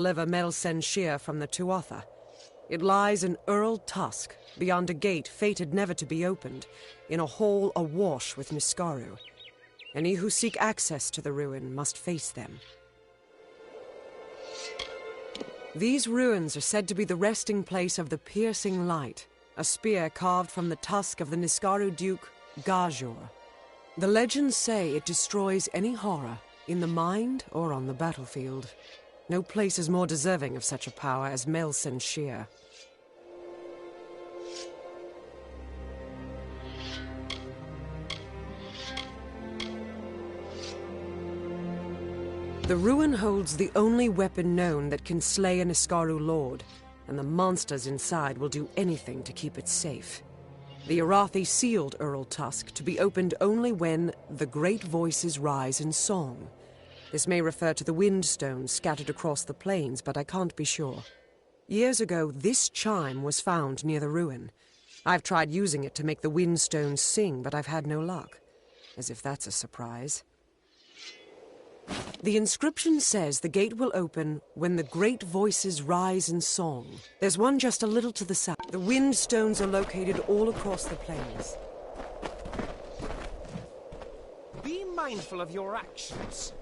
deliver Melsen Shear from the Tuatha. It lies in Earl Tusk, beyond a gate fated never to be opened, in a hall awash with Niskaru. Any who seek access to the ruin must face them. These ruins are said to be the resting place of the Piercing Light, a spear carved from the tusk of the Niskaru Duke, Gajor. The legends say it destroys any horror, in the mind or on the battlefield. No place is more deserving of such a power as Melsen Shear. The ruin holds the only weapon known that can slay an Niskaru lord, and the monsters inside will do anything to keep it safe. The Arathi sealed Earl Tusk to be opened only when the great voices rise in song. This may refer to the wind stones scattered across the plains, but I can't be sure. Years ago, this chime was found near the ruin. I've tried using it to make the wind stones sing, but I've had no luck. As if that's a surprise. The inscription says the gate will open when the great voices rise in song. There's one just a little to the south. The wind stones are located all across the plains. Be mindful of your actions.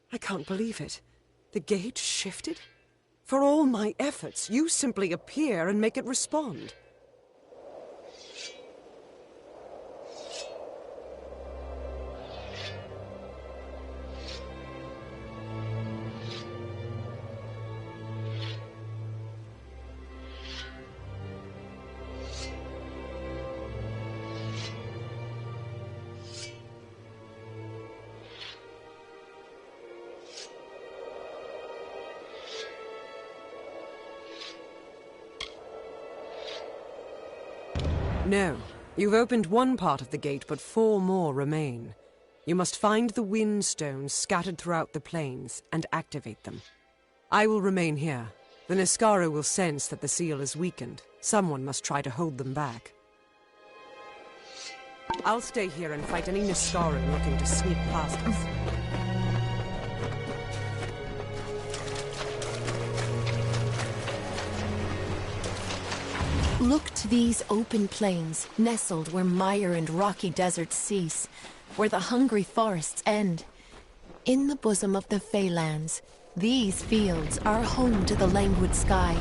I can't believe it. The gate shifted? For all my efforts, you simply appear and make it respond. No. You've opened one part of the gate, but 4 more remain. You must find the wind stones scattered throughout the plains and activate them. I will remain here. The Niskaru will sense that the seal is weakened. Someone must try to hold them back. I'll stay here and fight any Niskaru looking to sneak past us. Look to these open plains, nestled where mire and rocky deserts cease, where the hungry forests end. In the bosom of the Feylands, these fields are home to the languid sky.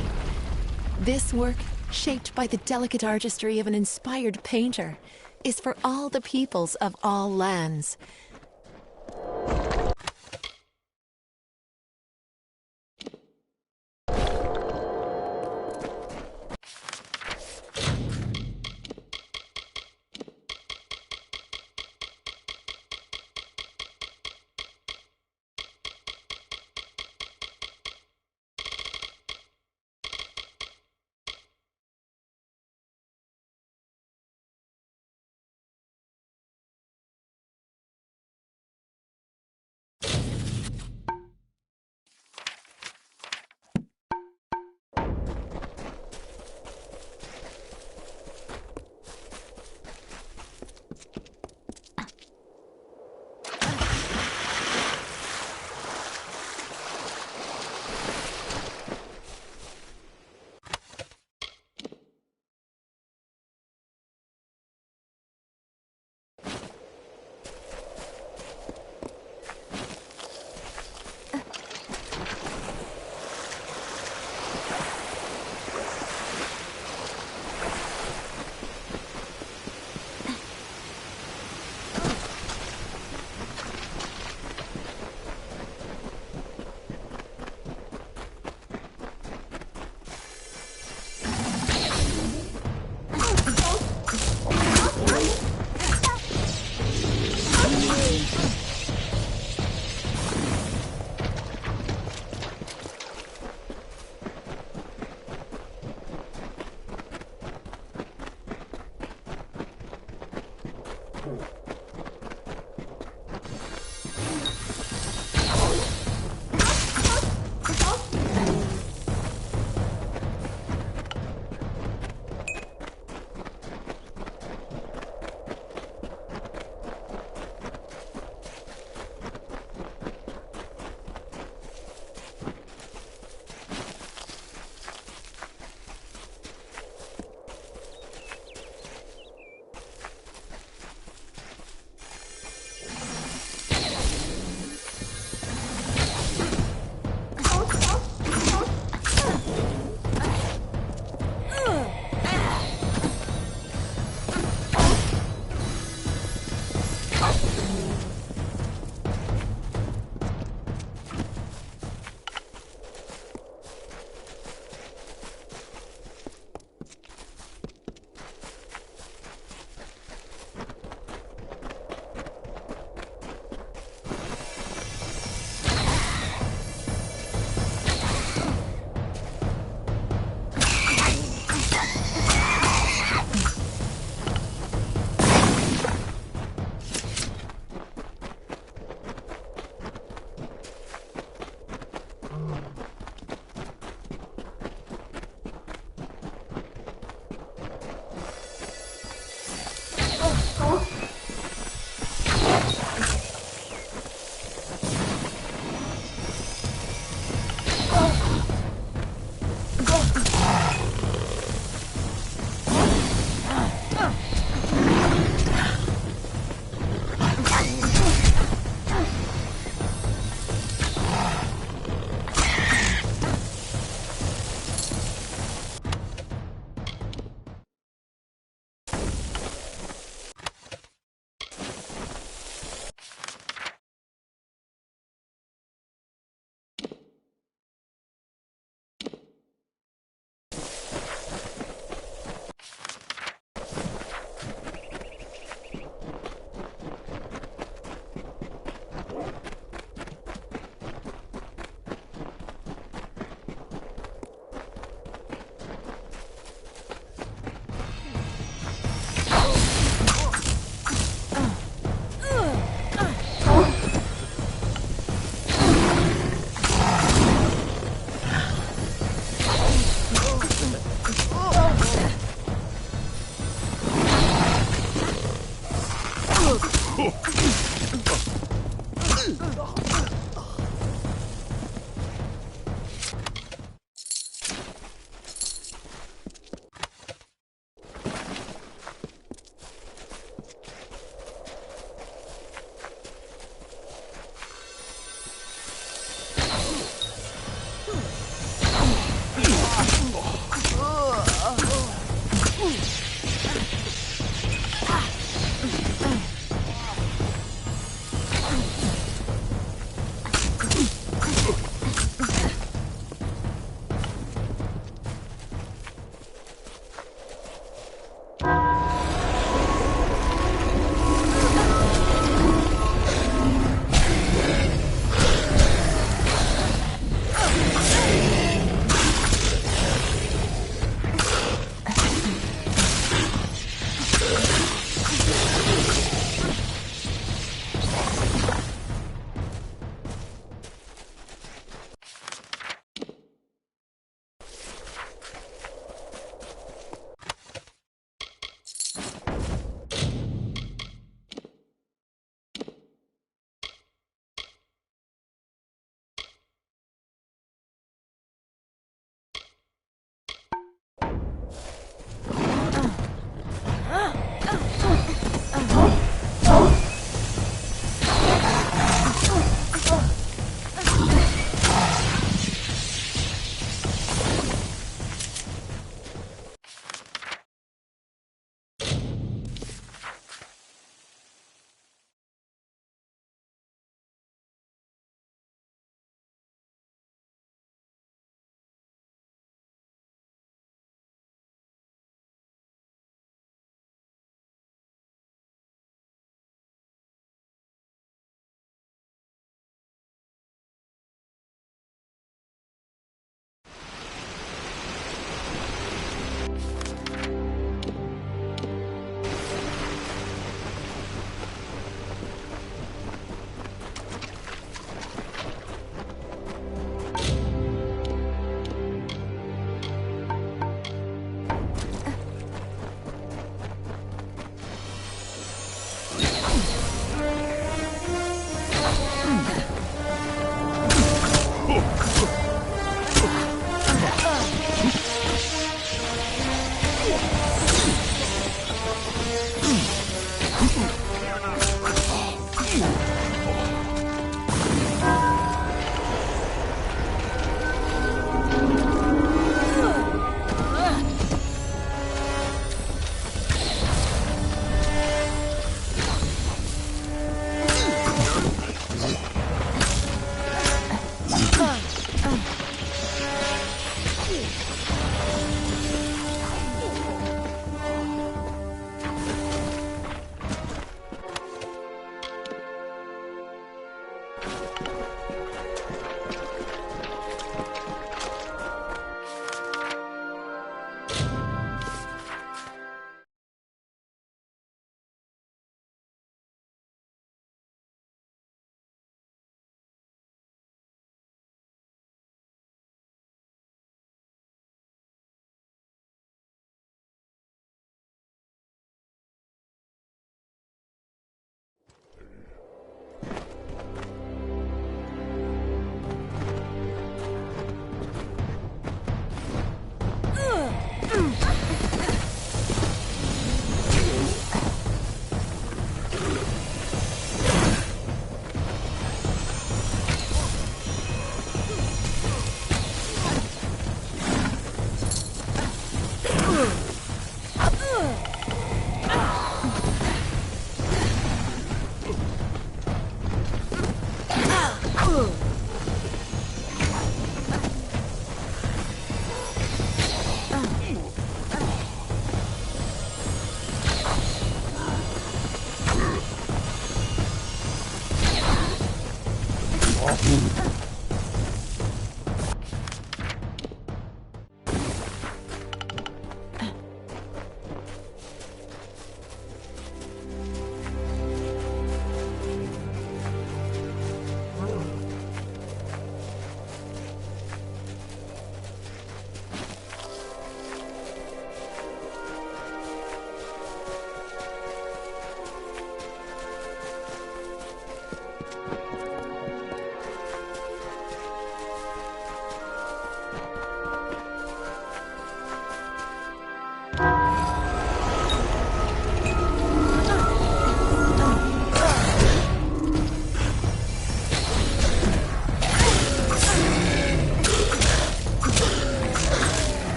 This work, shaped by the delicate artistry of an inspired painter, is for all the peoples of all lands.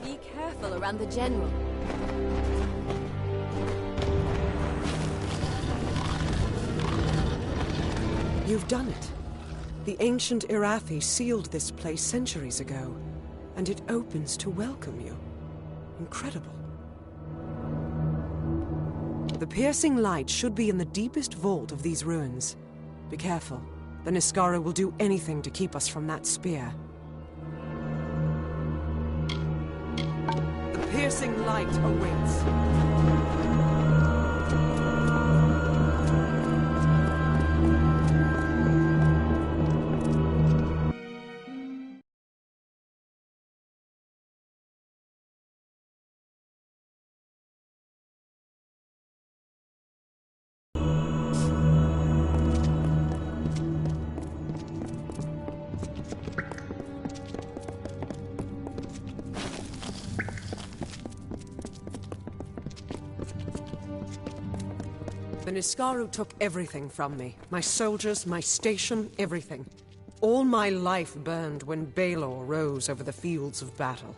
Be careful around the general. You've done it. The ancient Irathi sealed this place centuries ago, and it opens to welcome you. Incredible. The piercing light should be in the deepest vault of these ruins. Be careful. The Niskara will do anything to keep us from that spear. The piercing light awaits. The Niskaru took everything from me. My soldiers, my station, everything. All my life burned when Baelor rose over the fields of battle.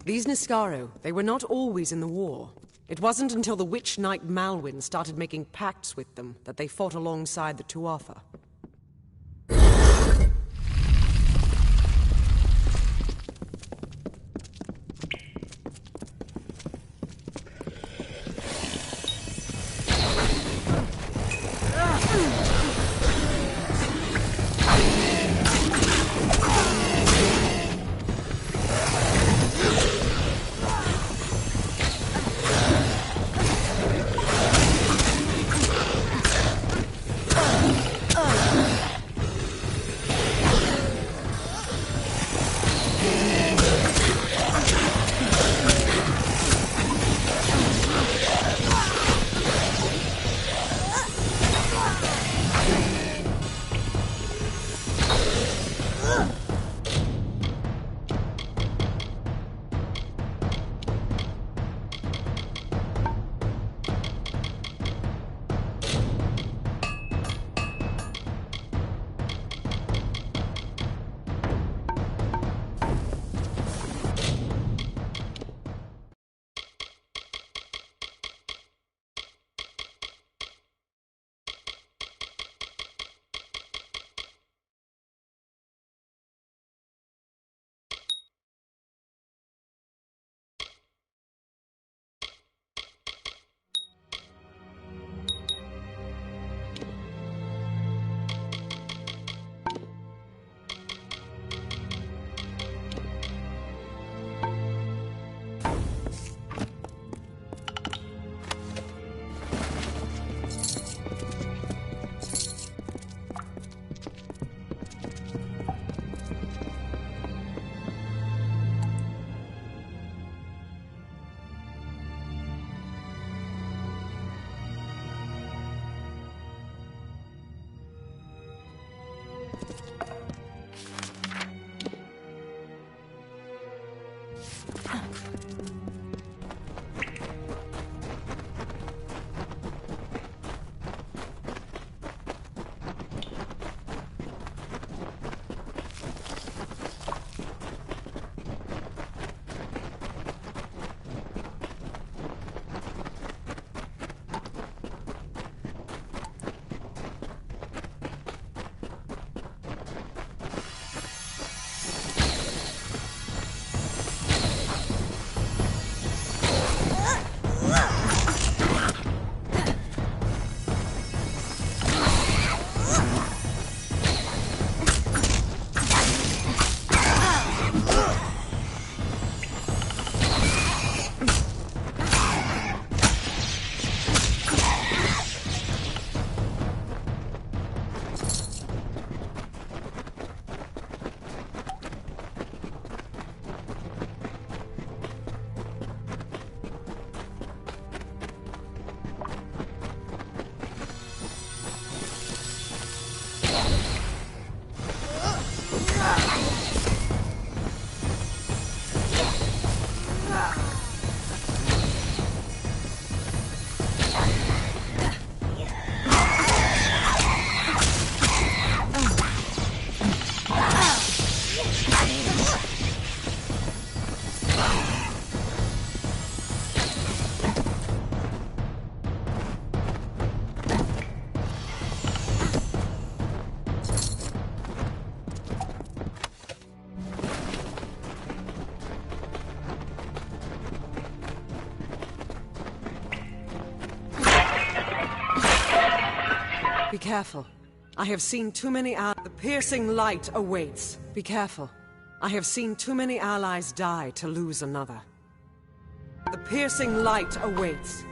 These Niskaru, they were not always in the war. It wasn't until the Witch Knight Malwyn started making pacts with them that they fought alongside the Tuatha. Be careful. I have seen too many The piercing light awaits. Be careful. I have seen too many allies die to lose another. The piercing light awaits.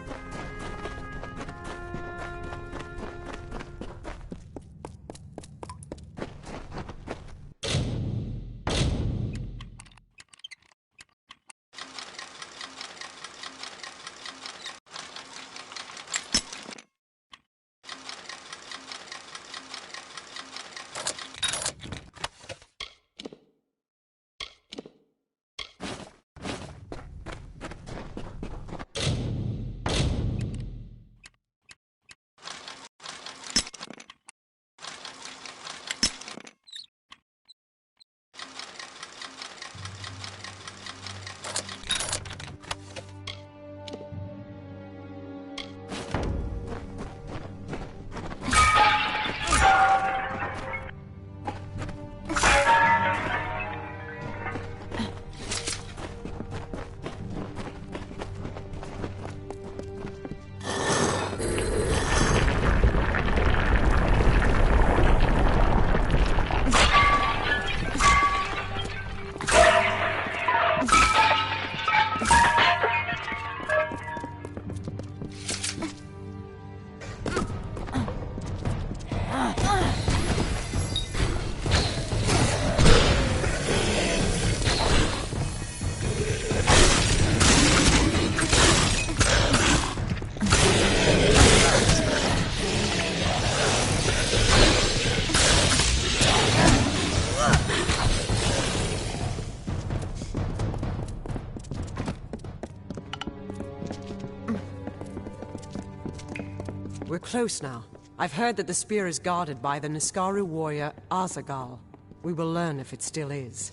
We're close now. I've heard that the spear is guarded by the Niskaru warrior Azagal. We will learn if it still is.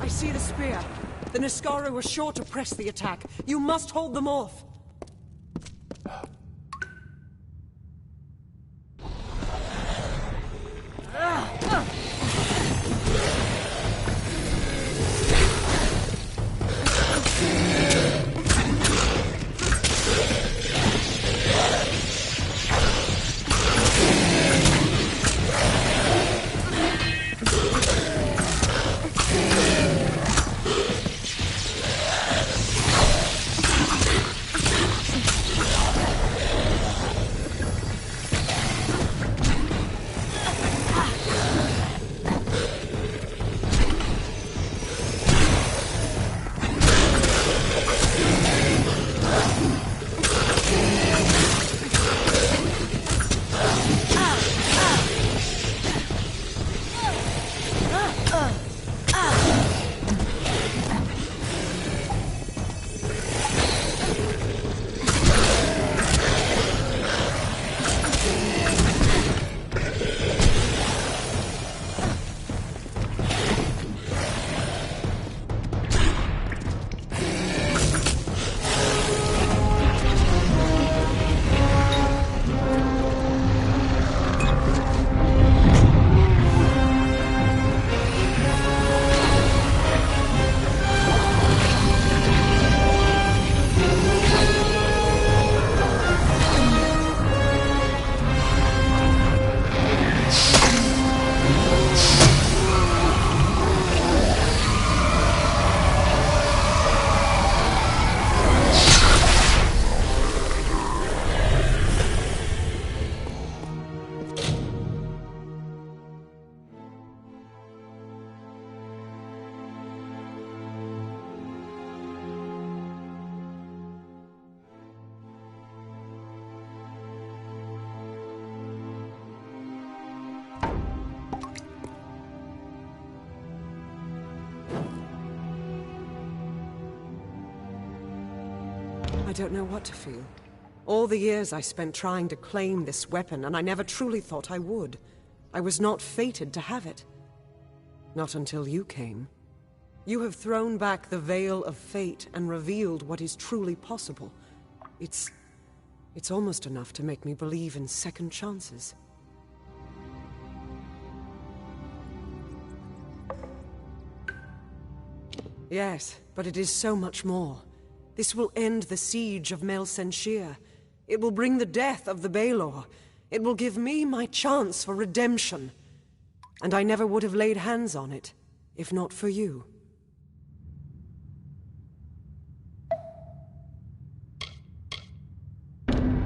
I see the spear. The Niskaru were sure to press the attack. You must hold them off. I don't know what to feel. All the years I spent trying to claim this weapon, and I never truly thought I would. I was not fated to have it. Not until you came. You have thrown back the veil of fate and revealed what is truly possible. It's almost enough to make me believe in second chances. Yes, but it is so much more. This will end the siege of Mel Senshir. It will bring the death of the Baelor. It will give me my chance for redemption. And I never would have laid hands on it, if not for you.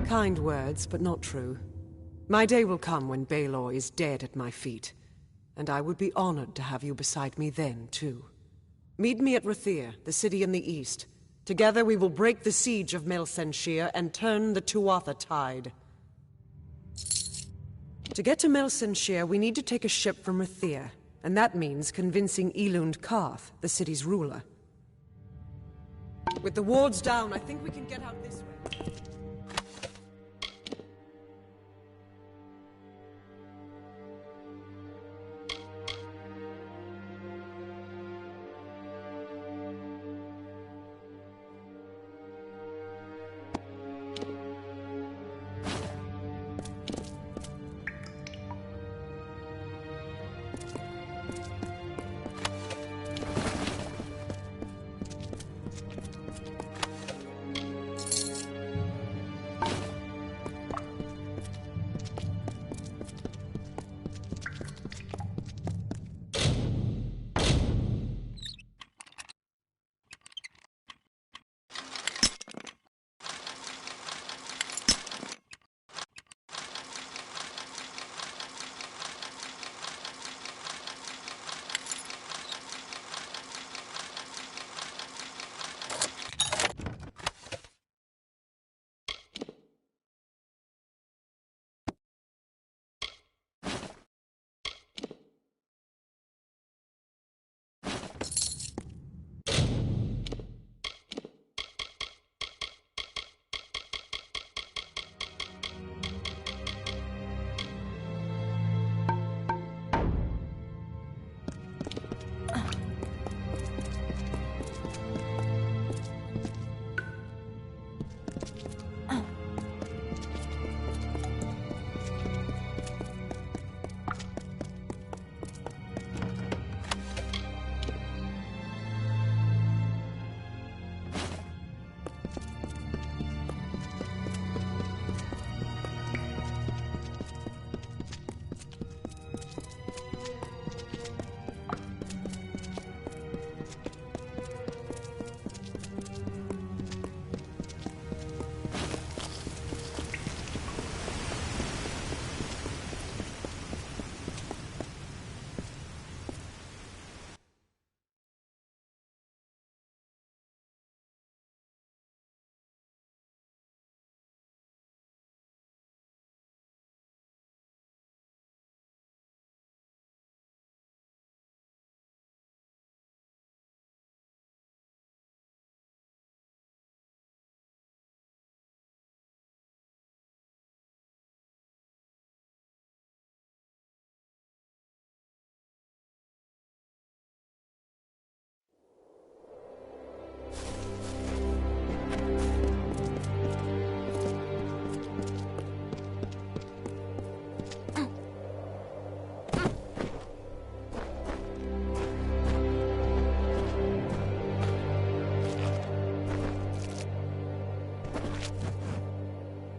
Kind words, but not true. My day will come when Baelor is dead at my feet, and I would be honored to have you beside me then, too. Meet me at Rathir, the city in the east. Together we will break the siege of Mel Senshir and turn the Tuatha tide. To get to Mel Senshir, we need to take a ship from Rathir, and that means convincing Elund Karth, the city's ruler. With the wards down, I think we can get out this way.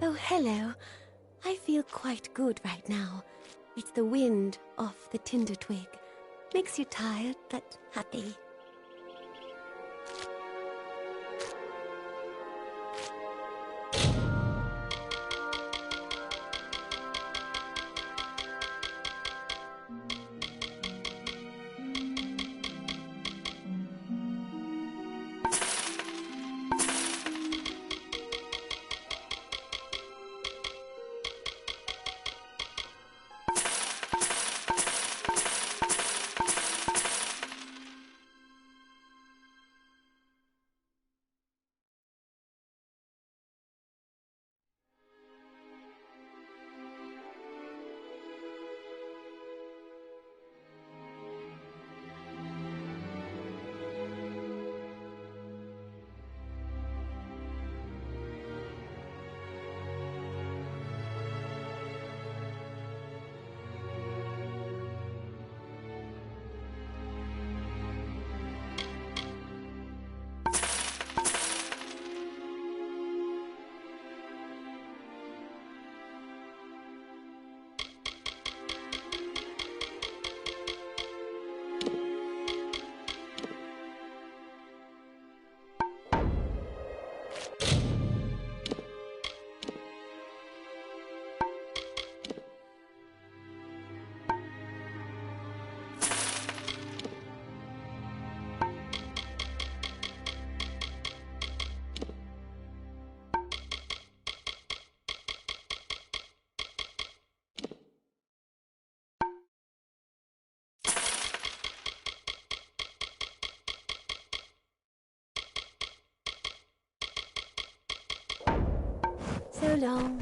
Oh, hello. I feel quite good right now. It's the wind off the tinder twig. Makes you tired, but happy. Hello.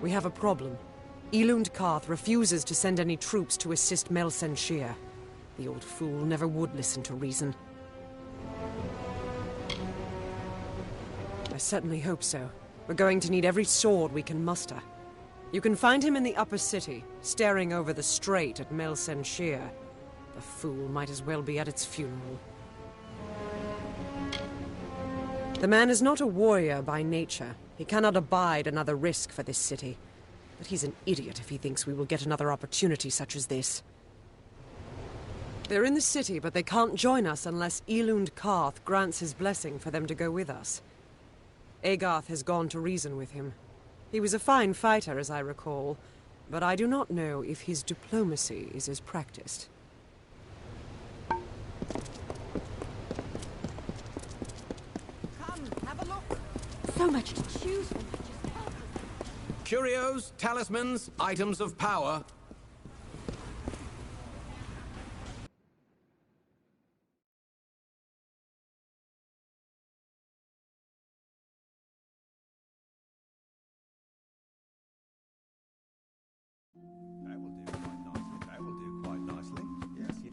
We have a problem. Elund Karth refuses to send any troops to assist Melsenshir. The old fool never would listen to reason. I certainly hope so. We're going to need every sword we can muster. You can find him in the upper city, staring over the strait at Melsenshir. The fool might as well be at its funeral. The man is not a warrior by nature. He cannot abide another risk for this city. But he's an idiot if he thinks we will get another opportunity such as this. They're in the city, but they can't join us unless Elund Karth grants his blessing for them to go with us. Agarth has gone to reason with him. He was a fine fighter, as I recall, but I do not know if his diplomacy is as practiced. Come, have a look. So much to choose from. Curios, talismans, items of power. That will do quite nicely. That will do quite nicely. Yes, yes,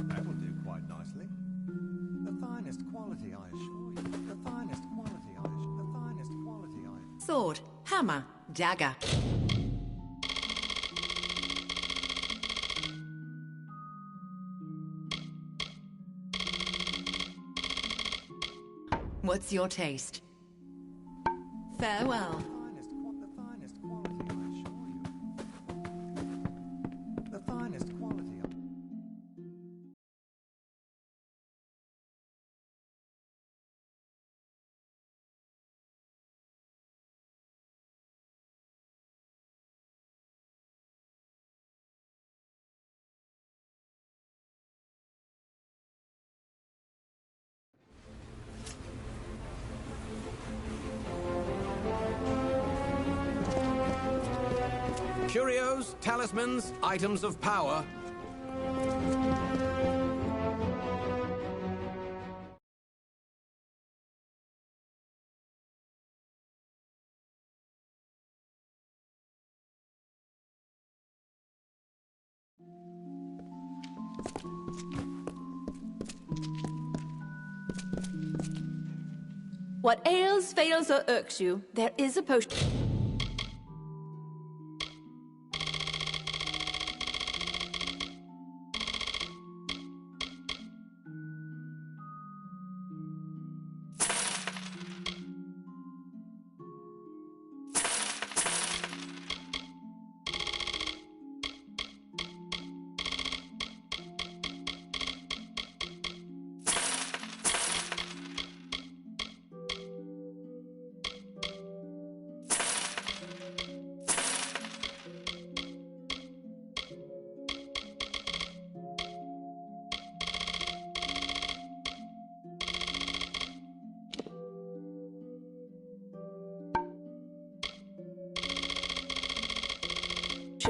that will do quite nicely. The finest quality, I assure you. The finest quality, the finest quality, Sword, hammer, dagger. What's your taste? Farewell. The finest quality, I assure you. The finest quality. Curios, talismans, items of power. What ails, fails, or irks you, there is a potion.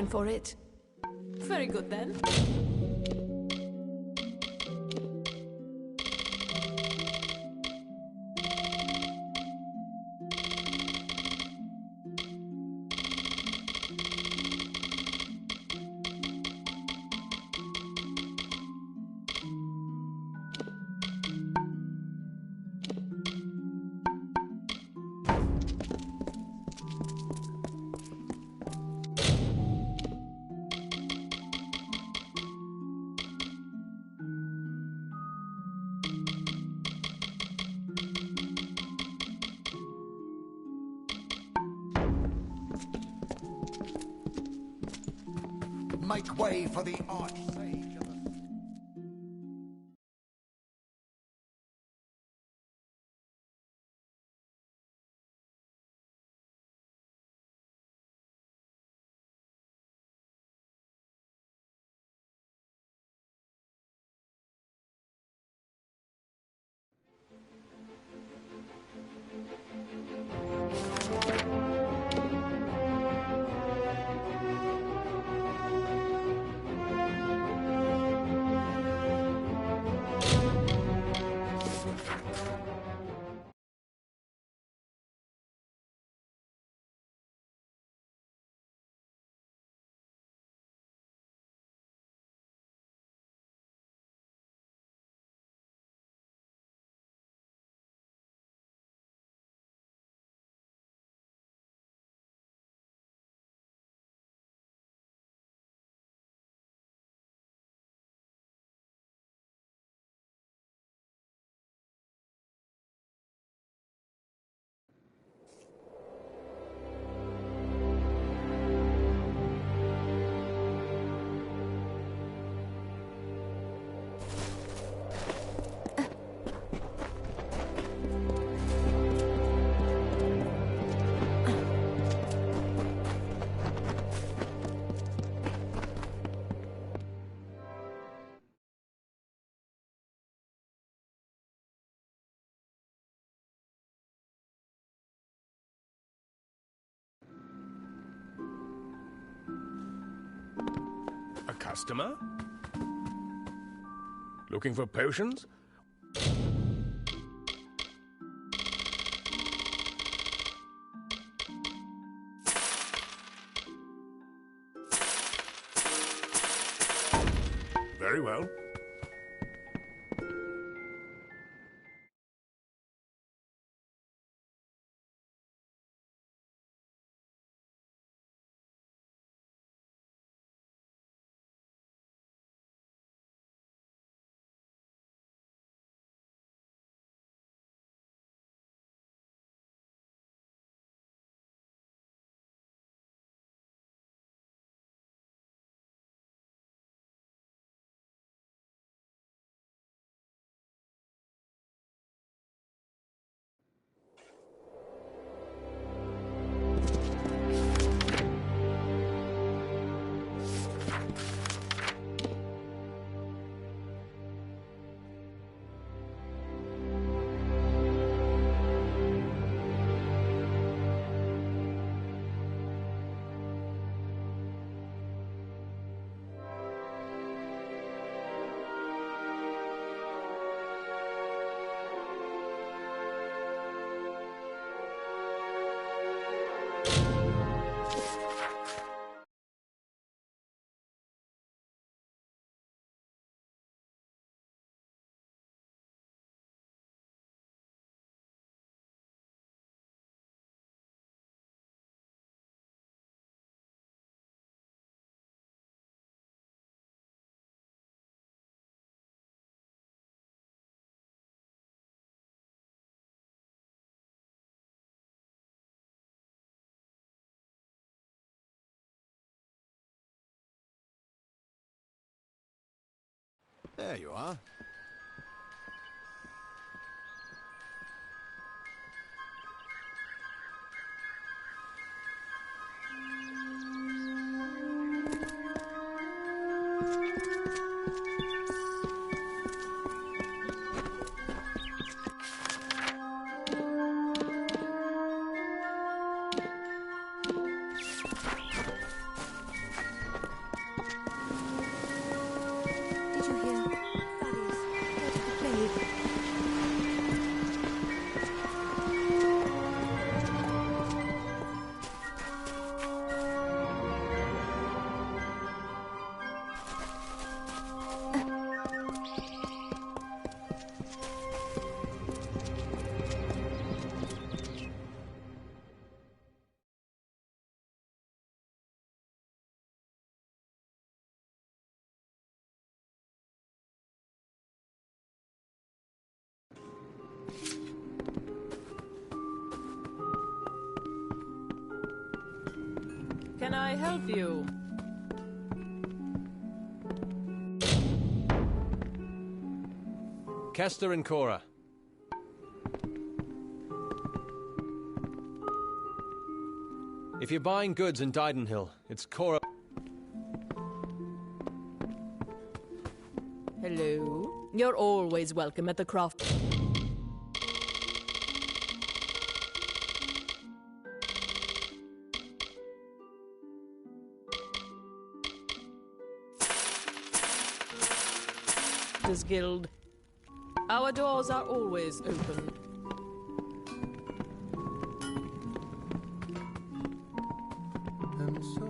For it. Very good then. make way for the Archsage of the... A customer? Looking for potions? Very well. There you are. Did you hear? Bodies. Dead to the plague. Can I help you? Kester and Cora. If you're buying goods in Didenhill, it's Cora. Hello. You're always welcome at the craft. Guild. Our doors are always open. And so...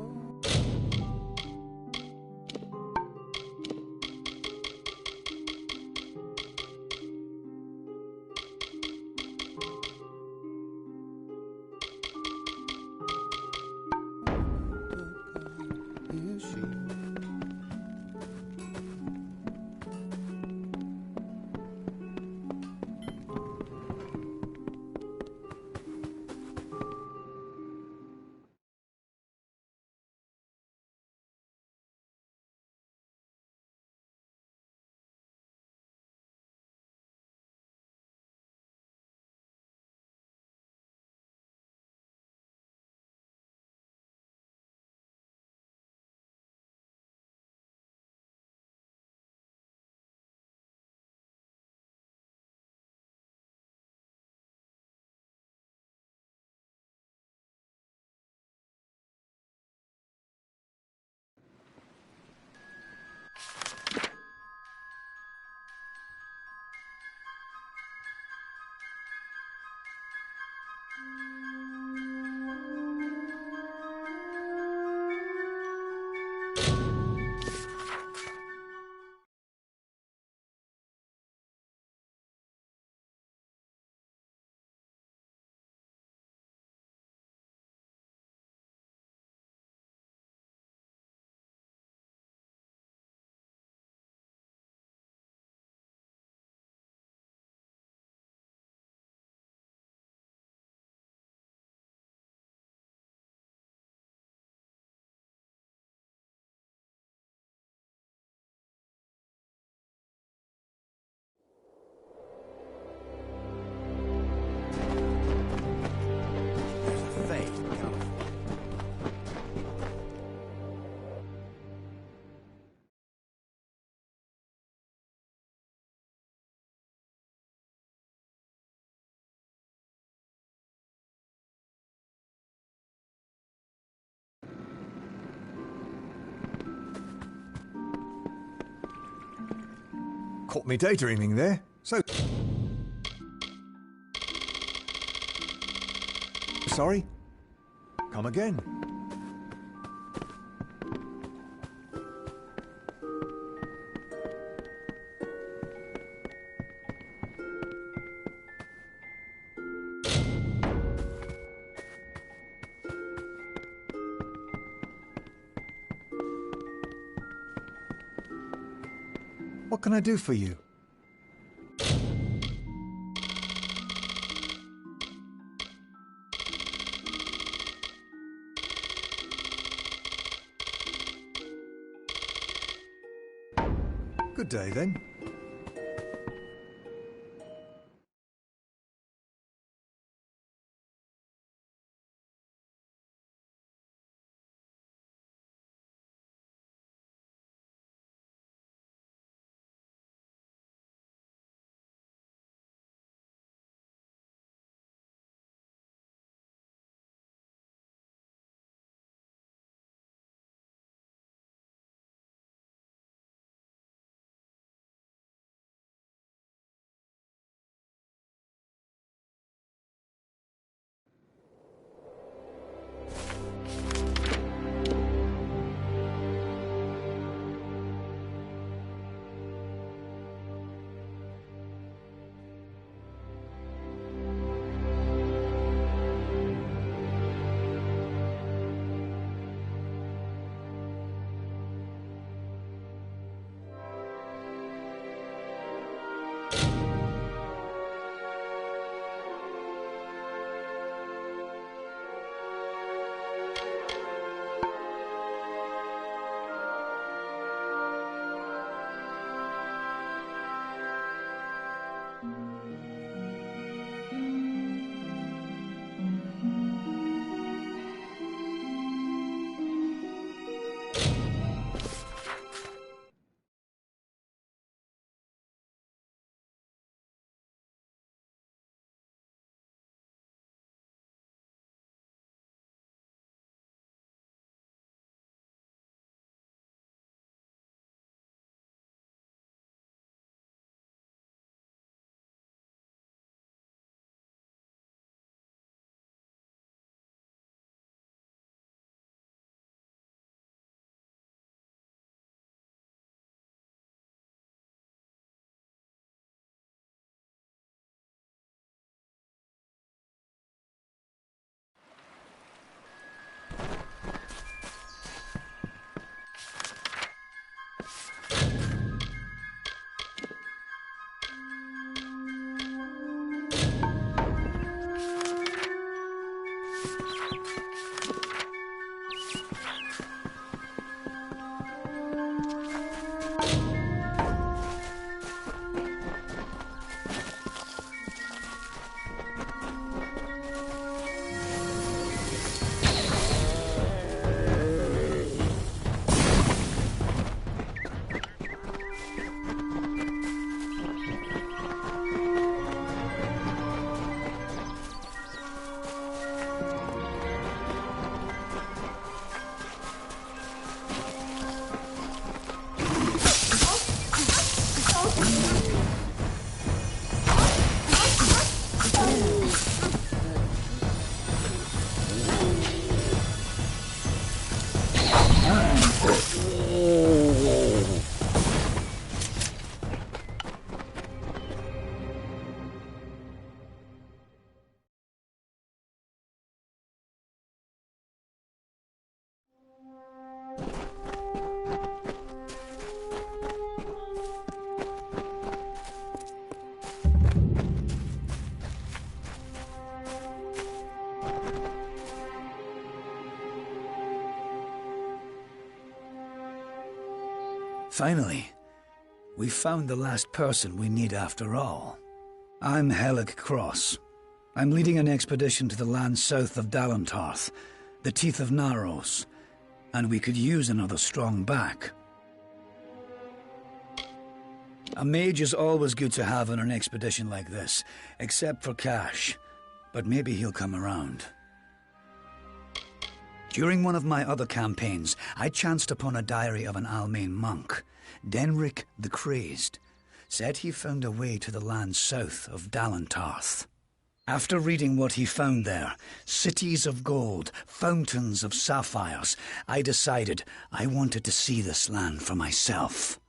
Here she... There's a fate in California. Caught me daydreaming there. So... Sorry? Come again. What can I do for you? Good day then. Finally, we found the last person we need after all. I'm Helic Cross. I'm leading an expedition to the land south of Dalantarth, the Teeth of Naros, and we could use another strong back. A mage is always good to have on an expedition like this, except for Cash, but maybe he'll come around. During one of my other campaigns, I chanced upon a diary of an Almain monk, Denric the Crazed. Said he found a way to the land south of Dalantarth. After reading what he found there, cities of gold, fountains of sapphires, I decided I wanted to see this land for myself.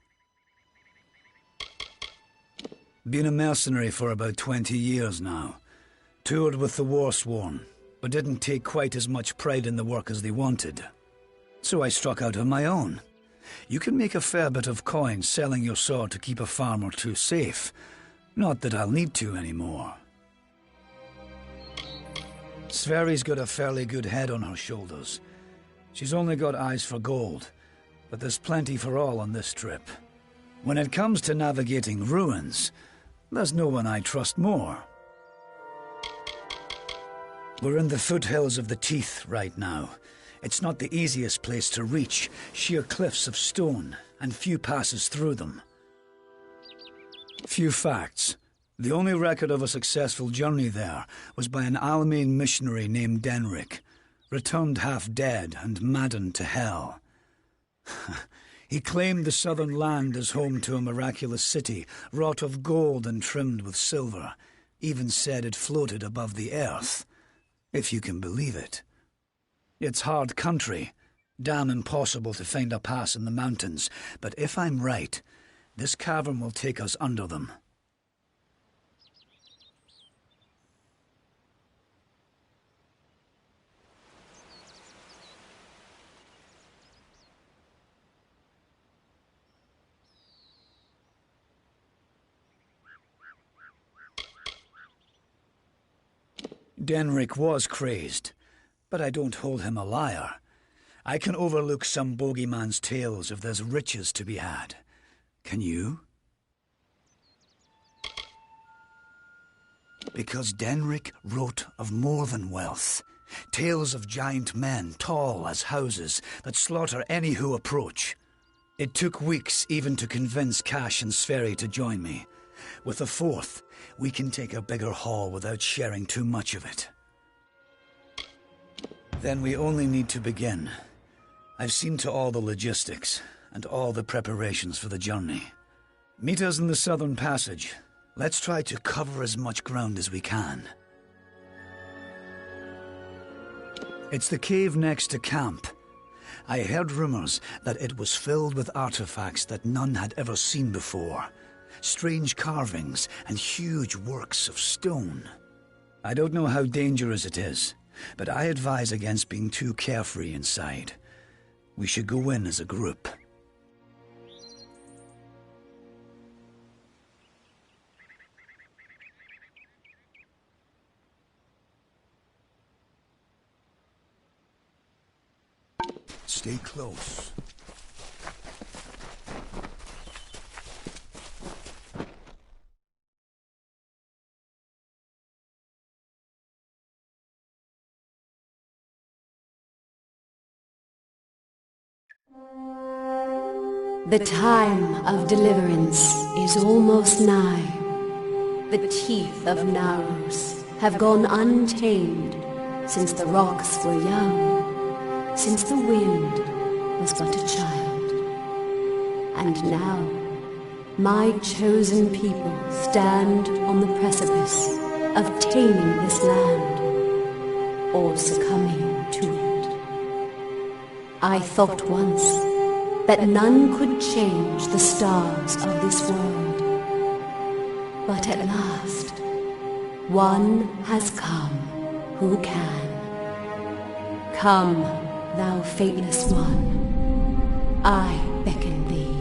Been a mercenary for about 20 years now. Toured with the Warsworn, but didn't take quite as much pride in the work as they wanted. So I struck out on my own. You can make a fair bit of coin selling your sword to keep a farm or two safe. Not that I'll need to anymore. Sverri's got a fairly good head on her shoulders. She's only got eyes for gold, but there's plenty for all on this trip. When it comes to navigating ruins, there's no one I trust more. We're in the foothills of the Teeth right now. It's not the easiest place to reach, sheer cliffs of stone, and few passes through them. Few facts. The only record of a successful journey there was by an Almain missionary named Denric, returned half dead and maddened to hell. He claimed the southern land as home to a miraculous city, wrought of gold and trimmed with silver, even said it floated above the earth, if you can believe it. It's hard country, damn impossible to find a pass in the mountains, but if I'm right, this cavern will take us under them. Denric was crazed, but I don't hold him a liar. I can overlook some bogeyman's tales if there's riches to be had. Can you? Because Denric wrote of more than wealth. Tales of giant men, tall as houses, that slaughter any who approach. It took weeks even to convince Cash and Sverri to join me. With a fourth, we can take a bigger haul without sharing too much of it. Then we only need to begin. I've seen to all the logistics, and all the preparations for the journey. Meet us in the Southern Passage. Let's try to cover as much ground as we can. It's the cave next to camp. I heard rumors that it was filled with artifacts that none had ever seen before. Strange carvings and huge works of stone. I don't know how dangerous it is, but I advise against being too carefree inside. We should go in as a group. Stay close. The time of deliverance is almost nigh. The teeth of Naros have gone untamed since the rocks were young, since the wind was but a child. And now, my chosen people stand on the precipice of taming this land, or succumbing to it. I thought once that none could change the stars of this world. But at last, one has come who can. Come, thou fateless one, I beckon thee.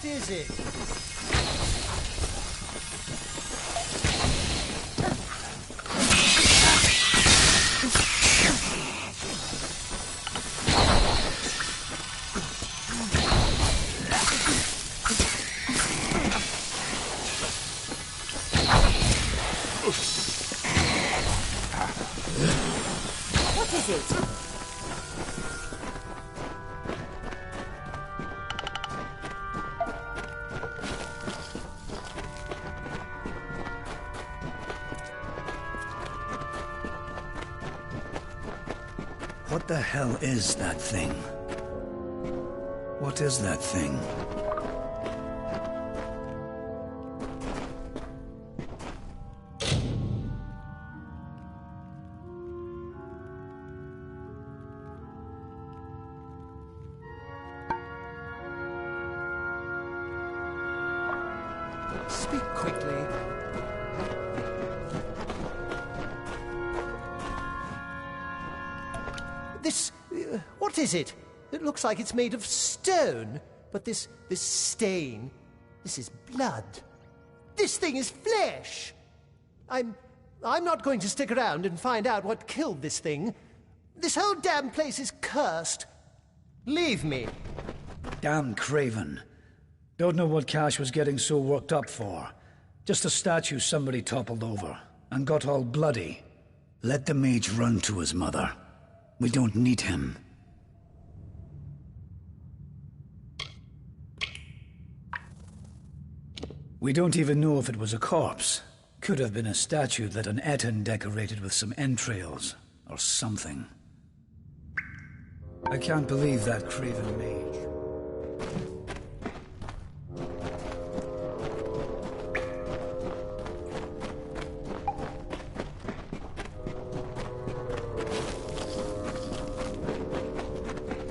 What is it? What is it? What the hell is that thing? What is that thing? Speak quickly. This... what is it? It looks like it's made of stone. But this stain... this is blood. This thing is flesh! I'm not going to stick around and find out what killed this thing. This whole damn place is cursed. Leave me. Damn Craven. Don't know what Cash was getting so worked up for. Just a statue somebody toppled over, and got all bloody. Let the mage run to his mother. We don't need him. We don't even know if it was a corpse. Could have been a statue that an Etten decorated with some entrails, or something. I can't believe that Craven mage.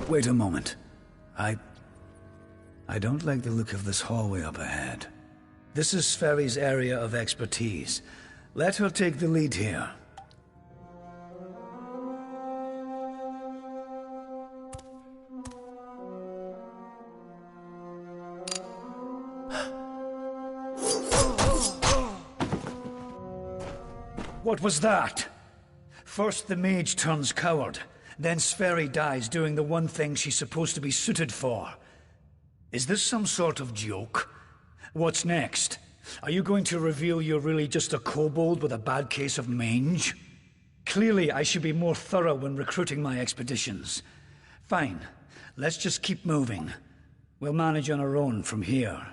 Wait a moment. I don't like the look of this hallway up ahead. This is Sferry's area of expertise. Let her take the lead here. What was that? First the mage turns coward. Then Sferry dies doing the one thing she's supposed to be suited for. Is this some sort of joke? What's next? Are you going to reveal you're really just a kobold with a bad case of mange? Clearly, I should be more thorough when recruiting my expeditions. Fine. Let's just keep moving. We'll manage on our own from here.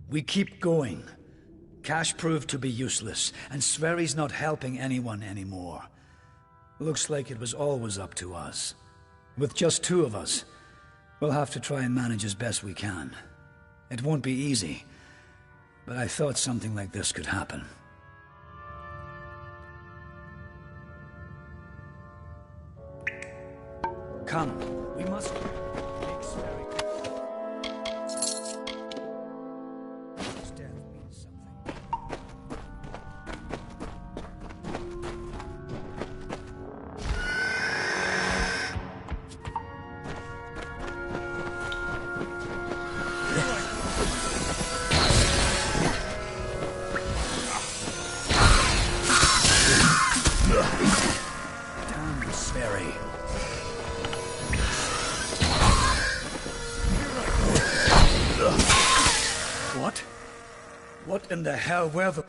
We keep going. Cash proved to be useless, and Sverry's not helping anyone anymore. Looks like it was always up to us. With just two of us, we'll have to try and manage as best we can. It won't be easy, but I thought something like this could happen. Come, we must... What in the hell were the...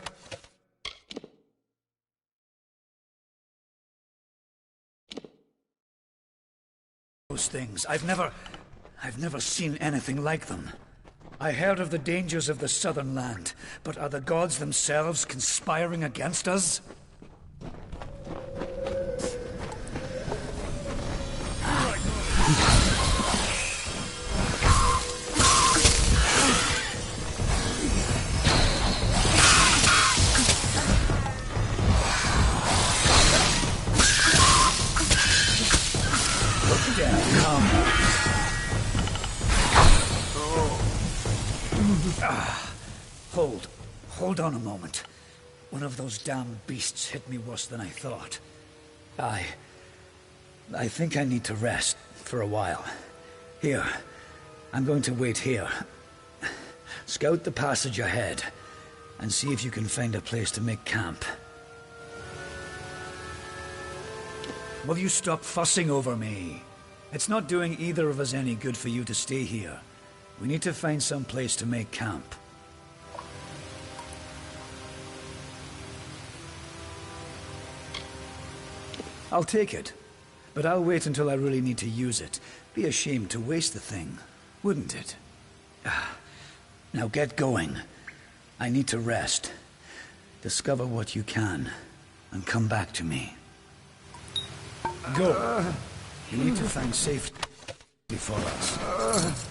those things? I've never seen anything like them. I heard of the dangers of the southern land, but are the gods themselves conspiring against us? Hold on a moment. One of those damn beasts hit me worse than I thought. I think I need to rest for a while. Here, I'm going to wait here. Scout the passage ahead, and see if you can find a place to make camp. Will you stop fussing over me? It's not doing either of us any good for you to stay here. We need to find some place to make camp. I'll take it, but I'll wait until I really need to use it. Be ashamed to waste the thing, wouldn't it? Now get going. I need to rest. Discover what you can, and come back to me. Go. You need to find safety for us.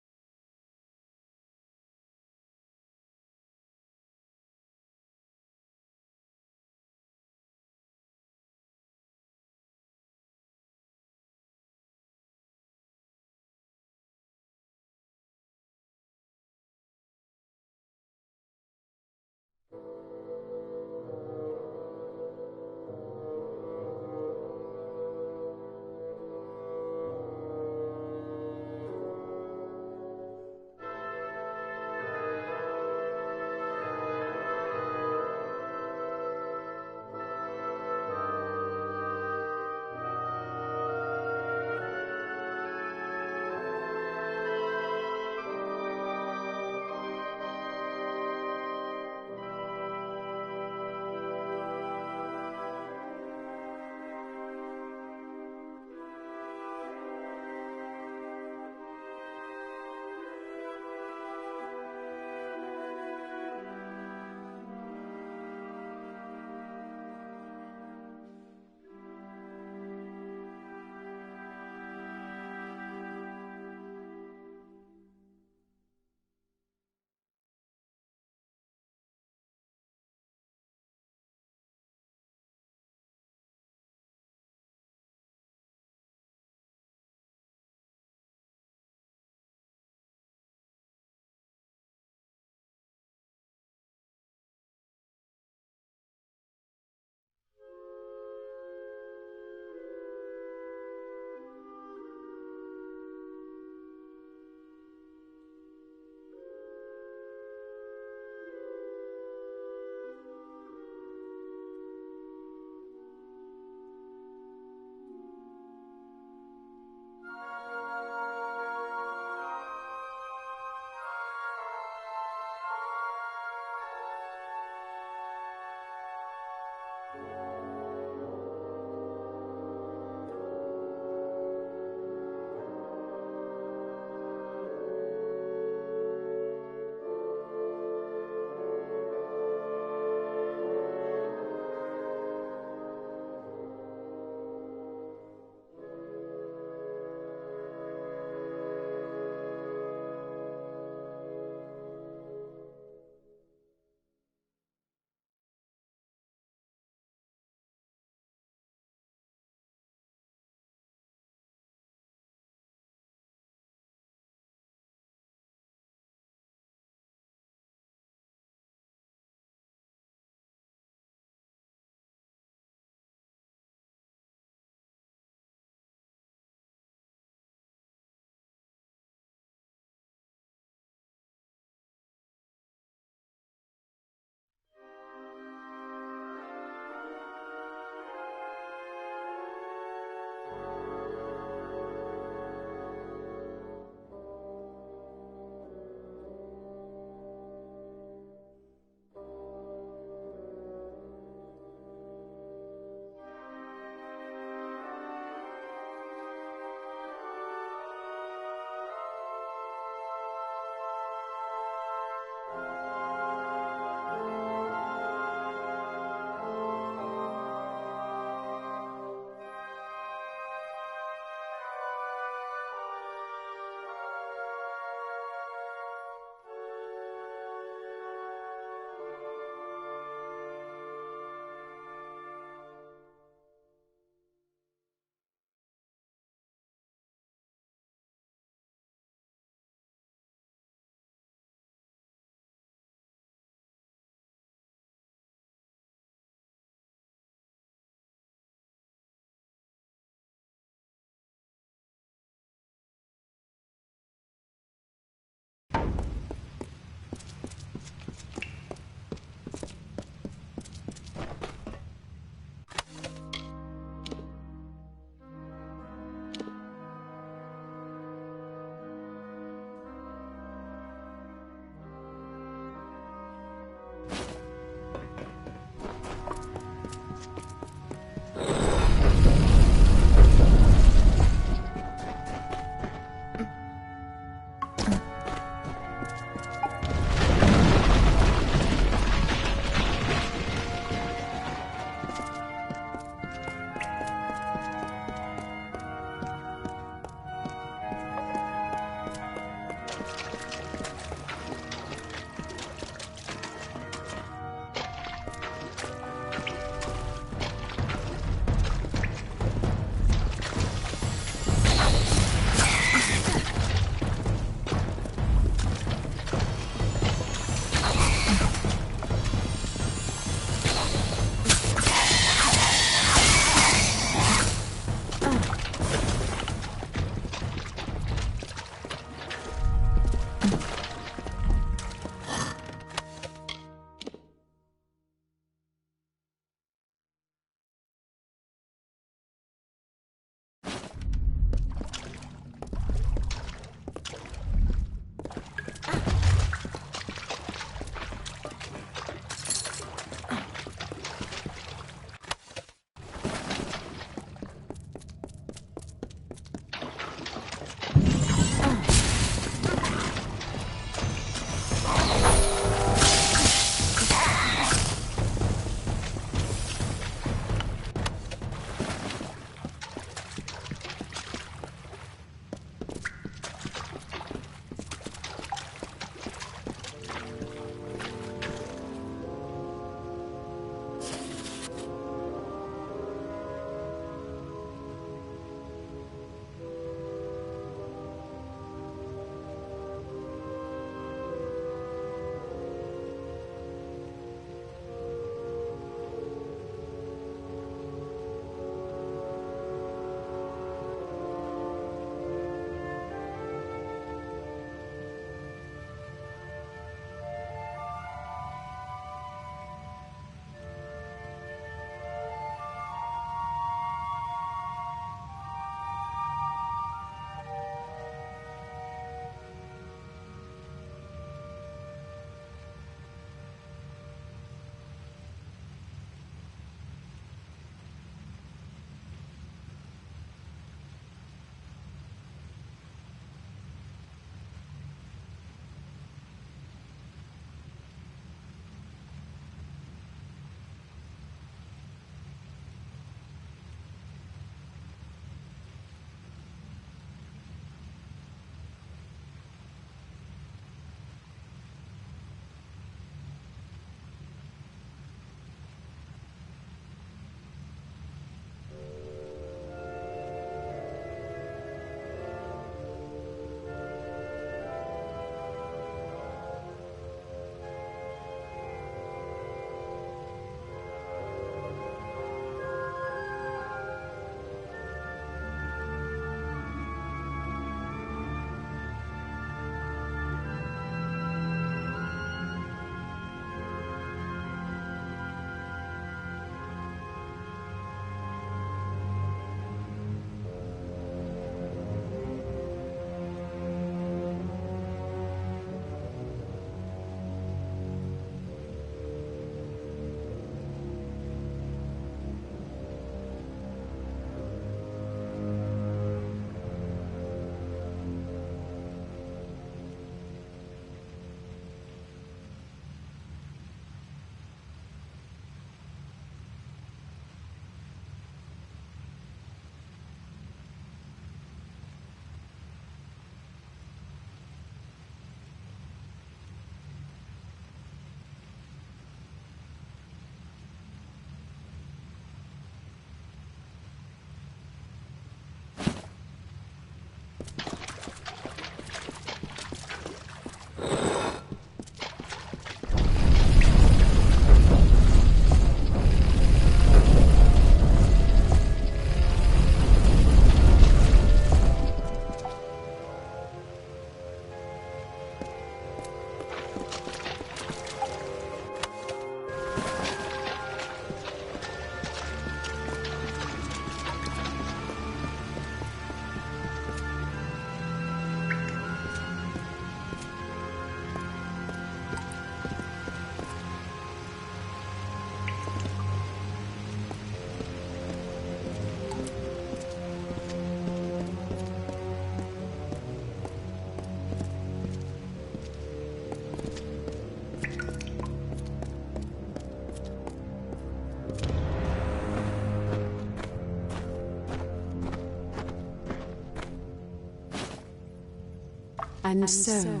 And so,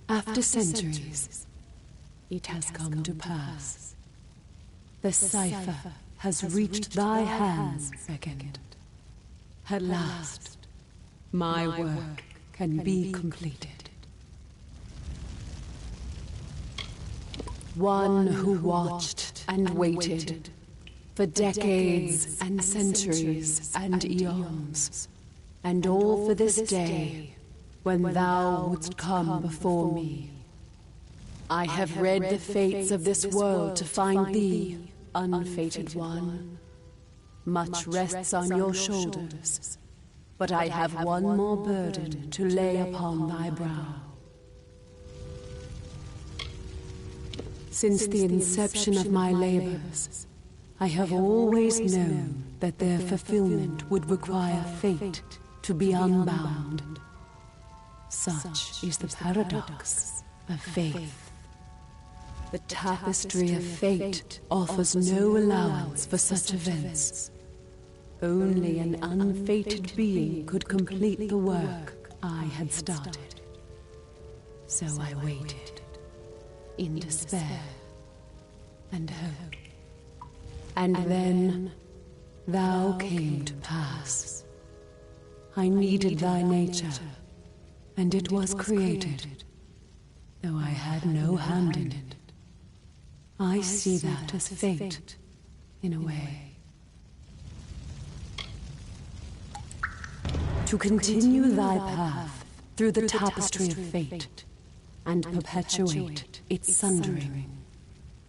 after centuries, it has come to pass. The cipher has reached thy hands, Second. At last, my work can be completed. One who watched and waited for decades and centuries and eons, and all for this day when thou wouldst come before me. I have read the fates of this world to find thee, unfated one. Much rests on your shoulders, but I have one more burden to lay upon thy brow. Since the inception of my labors, I have always known that their fulfillment would require fate to be unbound. Such is the paradox of faith. The tapestry of fate offers no allowance for such events. Only an unfated being could complete the work I had started. So I waited, in despair and hope. And then thou came to pass. I needed thy nature, and it was created, though I had no hand in it. I see that as fate, in a way. To continue thy path through the tapestry of fate, and perpetuate its sundering,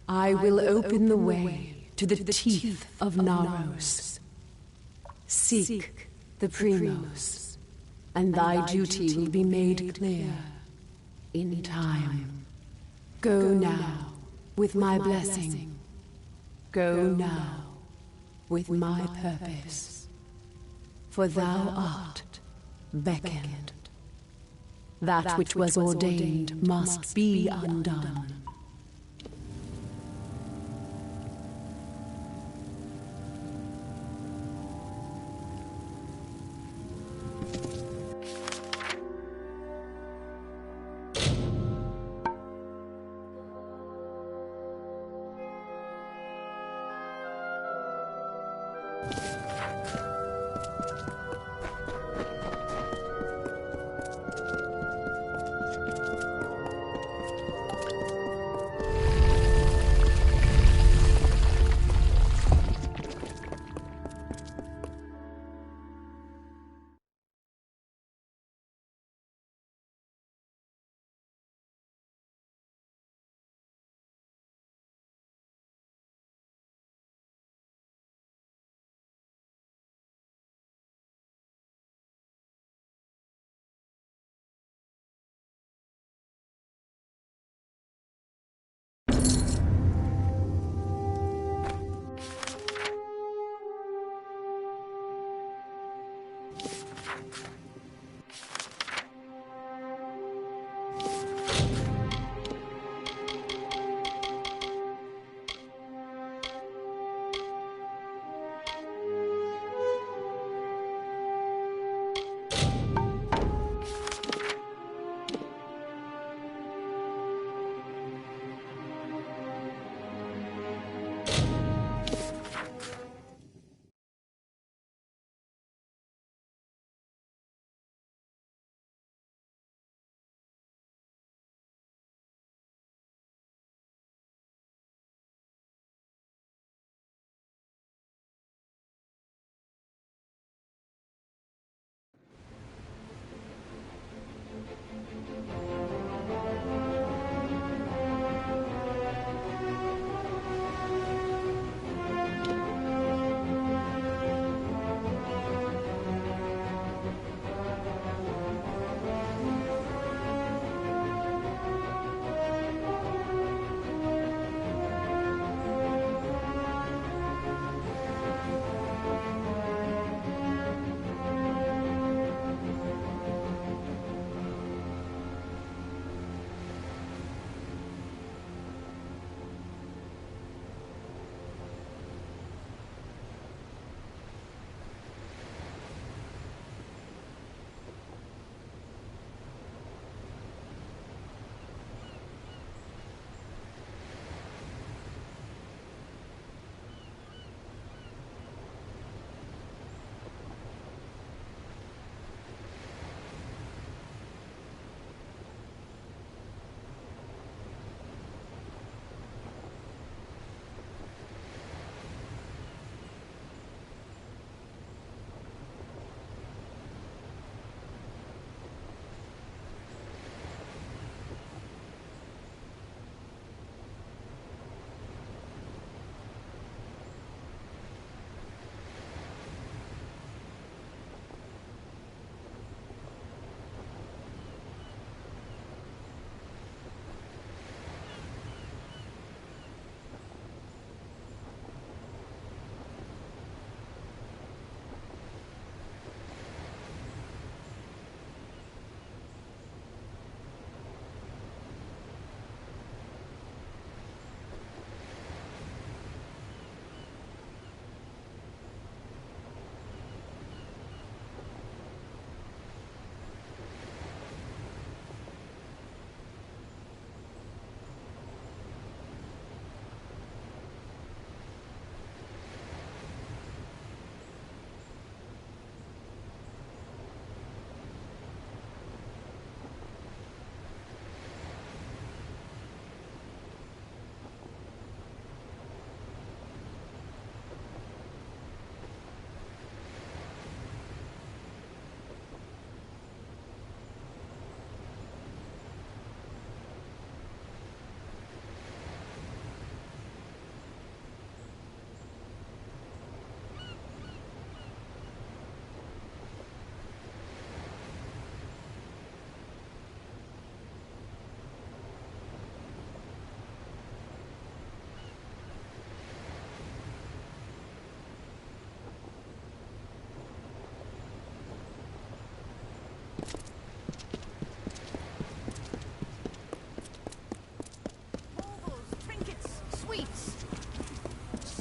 I will open the way to the teeth of Naros. Seek the Primos, and thy duty will be made clear in time. Go now with my blessing. Go now with my purpose. For thou art beckoned. That which was ordained must be undone.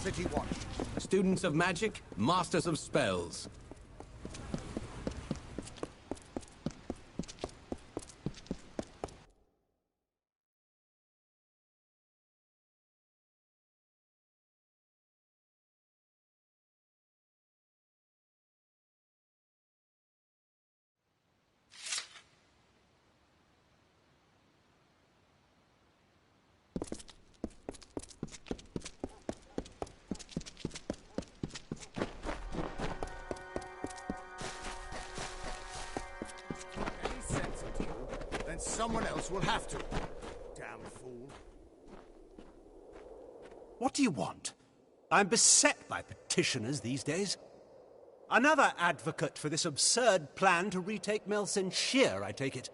City Watch. Students of magic, masters of spells. Someone else will have to. Damn fool. What do you want? I'm beset by petitioners these days. Another advocate for this absurd plan to retake Melsenshire, I take it.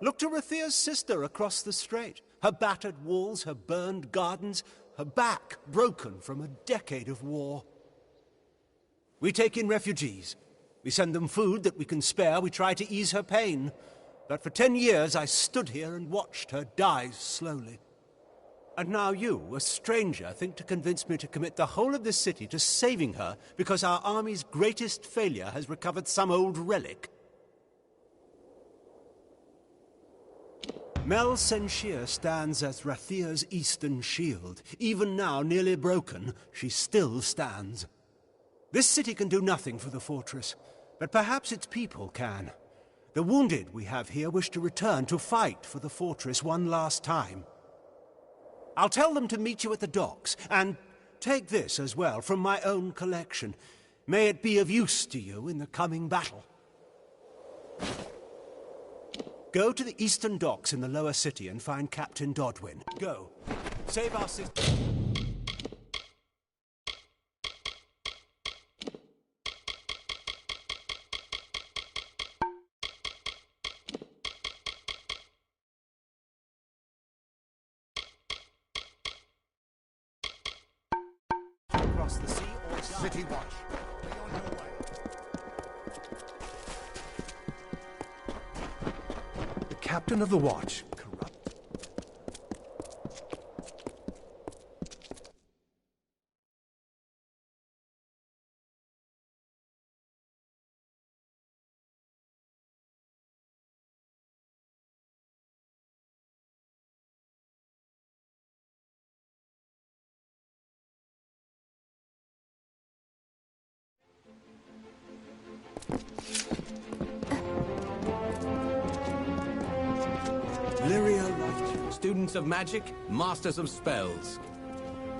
Look to Rathia's sister across the strait. Her battered walls, her burned gardens, her back broken from a decade of war. We take in refugees. We send them food that we can spare. We try to ease her pain. But for 10 years I stood here and watched her die slowly. And now you, a stranger, think to convince me to commit the whole of this city to saving her because our army's greatest failure has recovered some old relic. Melsenshire stands as Rathia's eastern shield. Even now, nearly broken, she still stands. This city can do nothing for the fortress, but perhaps its people can. The wounded we have here wish to return to fight for the fortress one last time. I'll tell them to meet you at the docks, and take this as well from my own collection. May it be of use to you in the coming battle. Go to the eastern docks in the lower city and find Captain Dodwin. Go. Save our sister. Across the sea or die. City Watch. Be on your way. The captain of the watch. Corrupt. Students of magic, masters of spells.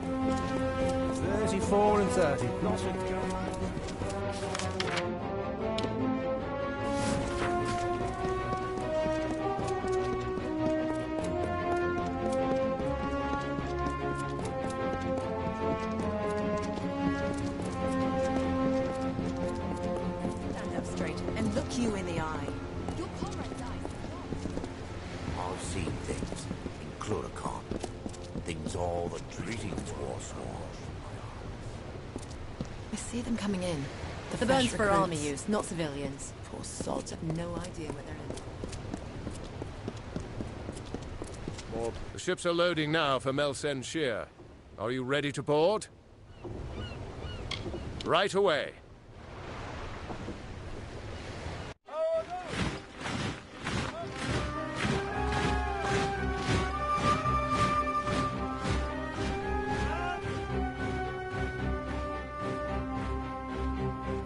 34 and 30. Not so good. Stand up straight and look you in the eye. Your comrade's eyes. I've seen things in Cluricon. Things all the greetings war sworn. I see them coming in. The fresh burns for recruits. army use, not civilians. Poor sods have no idea where they're in. The ships are loading now for Melsenshire. Are you ready to board? Right away.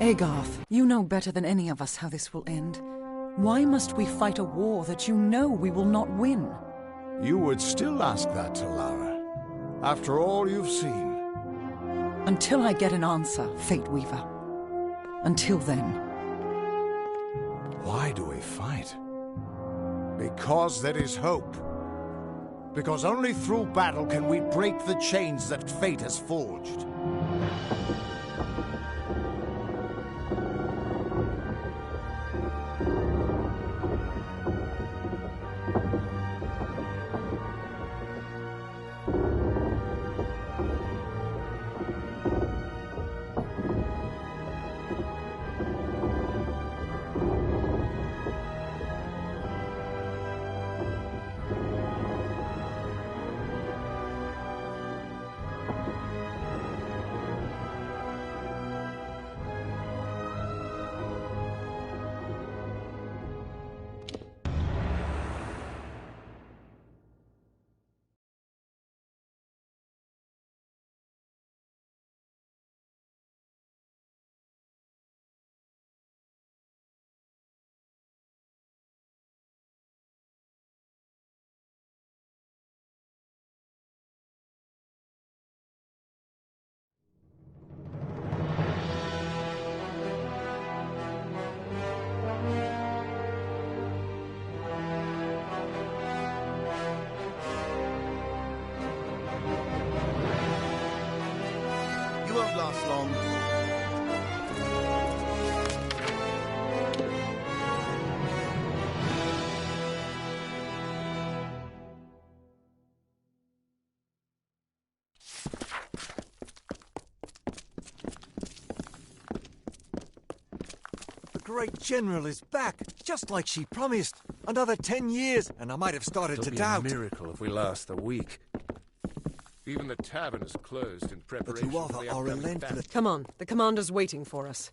Agarth, you know better than any of us how this will end. Why must we fight a war that you know we will not win? You would still ask that, Lara, after all you've seen. Until I get an answer, Fate Weaver. Until then. Why do we fight? Because there is hope. Because only through battle can we break the chains that fate has forged. won't last long. The great general is back, just like she promised. Another 10 years, and I might have started It'll to be doubt. a miracle if we last the week. Even the tavern is closed in preparation for Tuatha the are upcoming relentless. battle. Come on, the commander's waiting for us.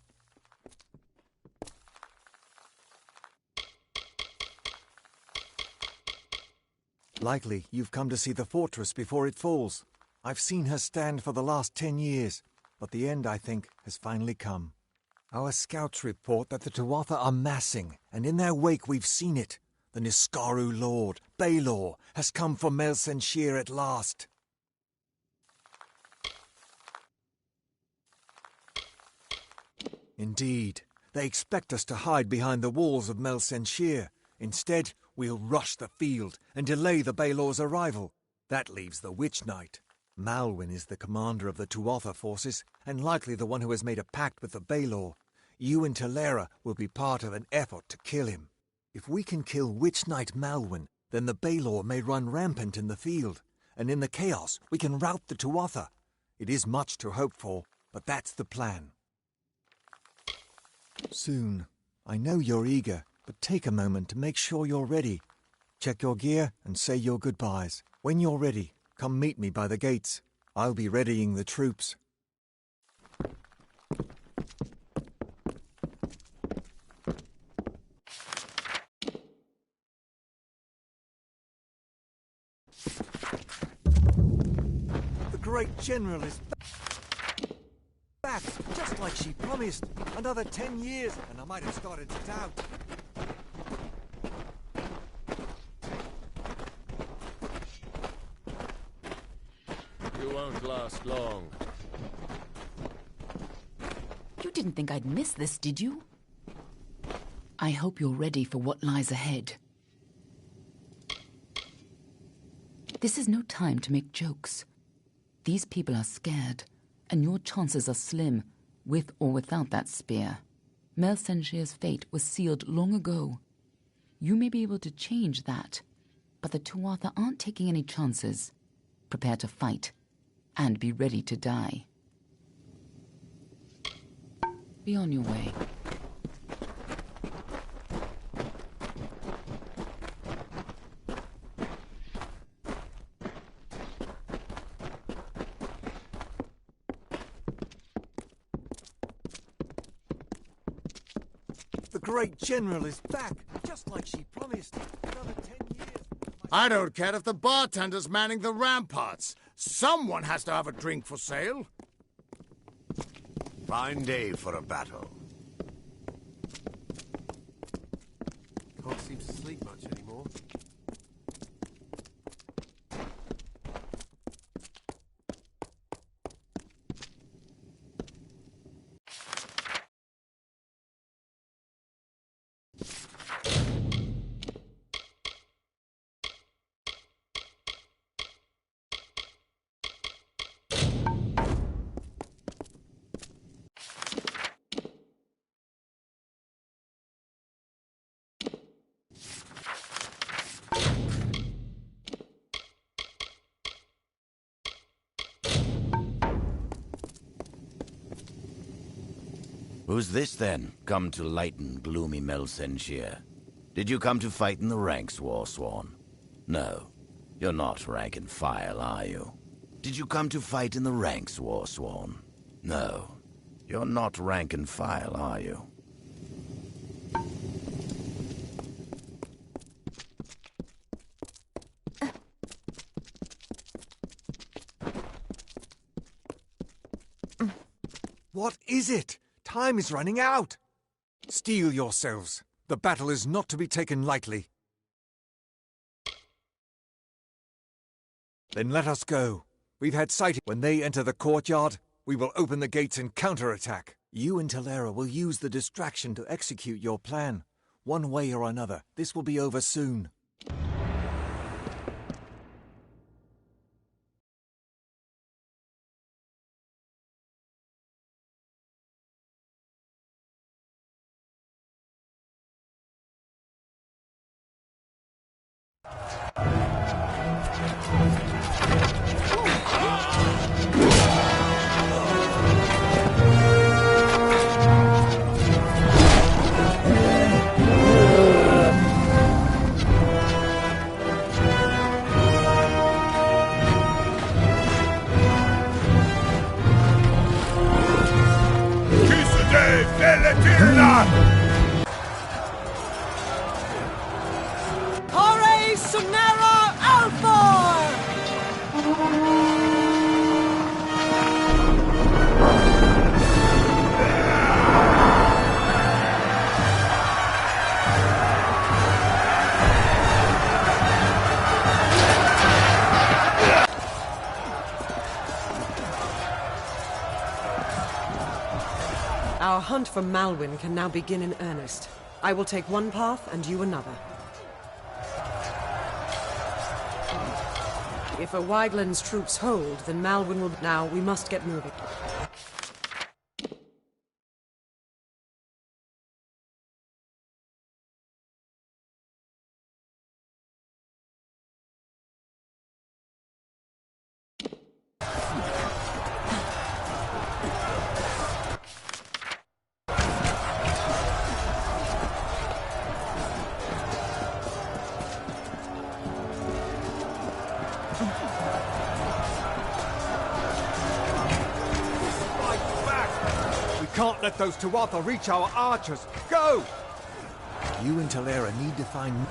Likely you've come to see the fortress before it falls. I've seen her stand for the last 10 years, but the end, I think, has finally come. Our scouts report that the Tuatha are massing, and in their wake we've seen it. The Niskaru lord, Baelor, has come for Melsenshir at last. Indeed, they expect us to hide behind the walls of Melsenshir. Instead, we'll rush the field and delay the Baelor's arrival. That leaves the Witch Knight. Malwyn is the commander of the Tuatha forces, and likely the one who has made a pact with the Baelor. You and Talera will be part of an effort to kill him. If we can kill Witch Knight Malwyn, then the Baelor may run rampant in the field, and in the chaos we can rout the Tuatha. It is much to hope for, but that's the plan. Soon. I know you're eager, but take a moment to make sure you're ready. Check your gear and say your goodbyes. When you're ready, come meet me by the gates. I'll be readying the troops. The great general is back, just like she promised. Another 10 years, and I might have started to doubt. You won't last long. You didn't think I'd miss this, did you? I hope you're ready for what lies ahead. This is no time to make jokes. These people are scared, and your chances are slim, with or without that spear. Melsenshir's fate was sealed long ago. You may be able to change that, but the Tuatha aren't taking any chances. Prepare to fight, and be ready to die. Be on your way. The great general is back, just like she promised. Another 10 years. I don't care if the bartender's manning the ramparts. Someone has to have a drink for sale. Fine day for a battle. Can't seem to sleep much anymore. Who's this, then, come to lighten gloomy Melsenshir? Did you come to fight in the ranks, Warsworn? No, you're not rank and file, are you? Did you come to fight in the ranks, Warsworn? No, you're not rank and file, are you? What is it? Time is running out. Steel yourselves. The battle is not to be taken lightly. Then let us go. We've had sighting. When they enter the courtyard, we will open the gates and counterattack. You and Talera will use the distraction to execute your plan. One way or another, this will be over soon. Hore Sunera Alfor! Our hunt for Malwyn can now begin in earnest. I will take one path and you another. If a Wygland's troops hold, then Malwyn will... Now, we must get moving. Can't let those Tuatha reach our archers. Go! You and Talera need to find...